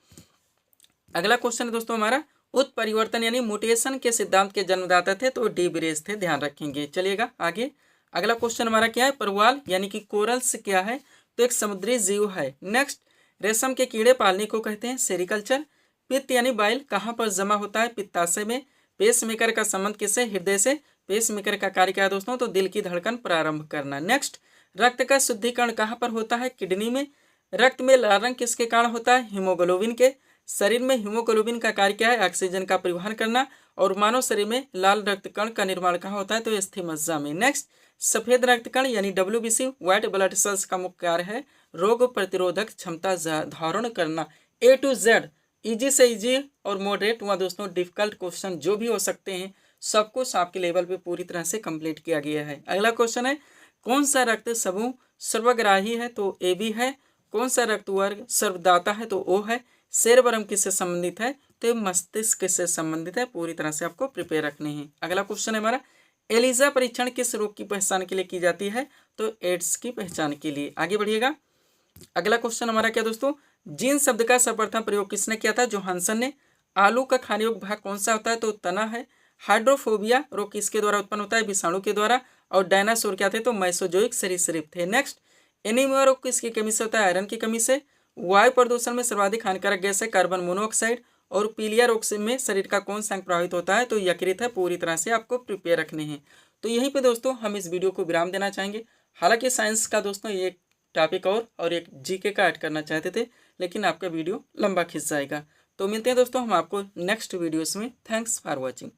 अगला क्वेश्चन है दोस्तों हमारा, उत्परिवर्तन यानी म्यूटेशन के सिद्धांत के जन्मदाता थे? तो डी ब्रेज थे। ध्यान रखेंगे। चलिएगा आगे। अगला क्वेश्चन हमारा क्या है? परवाल यानी कि कोरल्स क्या है? तो एक समुद्री जीव है। नेक्स्ट, रेशम के कीड़े पालने को कहते हैं सेरिकल्चर। पित्त यानी बाइल कहाँ पर जमा होता है? पित्ताशय में। पेसमेकर का संबंध किससे? हृदय से। पेसमेकर का कार्य क्या है दोस्तों? तो दिल की धड़कन प्रारंभ करना। नेक्स्ट, रक्त का शुद्धिकरण कहाँ पर होता है? किडनी में। रक्त में लाल रंग किसके कारण होता है? हीमोग्लोबिन के। शरीर में हीमोग्लोबिन का कार्य क्या है? ऑक्सीजन का परिवहन करना। और मानव शरीर में लाल रक्त कण का निर्माण कहाँ होता है? तो अस्थि में। नेक्स्ट, सफेद रक्त कण यानी WBC व्हाइट ब्लड सेल्स का मुख्य कार्य है रोग प्रतिरोधक क्षमता धारण करना। A to Z, इजी से इजी और मॉडरेट व दोस्तों डिफिकल्ट क्वेश्चन जो भी हो सकते हैं सब कुछ आपके लेवल पे पूरी तरह से कंप्लीट किया गया है। अगला क्वेश्चन है, कौन सा रक्त समूह सर्वग्राही है? तो AB है। कौन सा रक्त वर्ग सर्वदाता है? तो O है। सेरबरम किससे संबंधित है? तो मस्तिष्क से संबंधित है। पूरी तरह से आपको प्रिपेयर रखने हैं। अगला क्वेश्चन है हमारा, एलिजा परीक्षण किस रोग की पहचान के लिए की जाती है? तो एड्स की पहचान के लिए। आगे बढ़िएगा। अगला क्वेश्चन हमारा क्या दोस्तों, जीन शब्द का सर्वप्रथम प्रयोग किसने किया था? जोहानसन ने। आलू का खाने योग्य भाग कौन सा होता है? तो तना है। हाइड्रोफोबिया रोग किसके द्वारा उत्पन्न होता है? विषाणु के द्वारा। और डायनासोर क्या थे? तो मैसोजोइक सरीसृप थे। नेक्स्ट, एनीमिया रोग किसकी कमी से होता है? आयरन की कमी से। वायु प्रदूषण में सर्वाधिक हानिकारक गैस है कार्बन मोनोऑक्साइड। और पीलिया रोग में शरीर का कौन सा अंग प्रभावित होता है? तो यकृत है। पूरी तरह से आपको प्रिपेयर रखने हैं। तो यहीं पे दोस्तों हम इस वीडियो को विराम देना चाहेंगे। हालांकि साइंस का दोस्तों ये टॉपिक और एक जीके का ऐड करना चाहते थे, लेकिन आपका वीडियो लंबा खिंच जाएगा। तो मिलते हैं दोस्तों हम आपको नेक्स्ट वीडियोस में। Thanks for watching.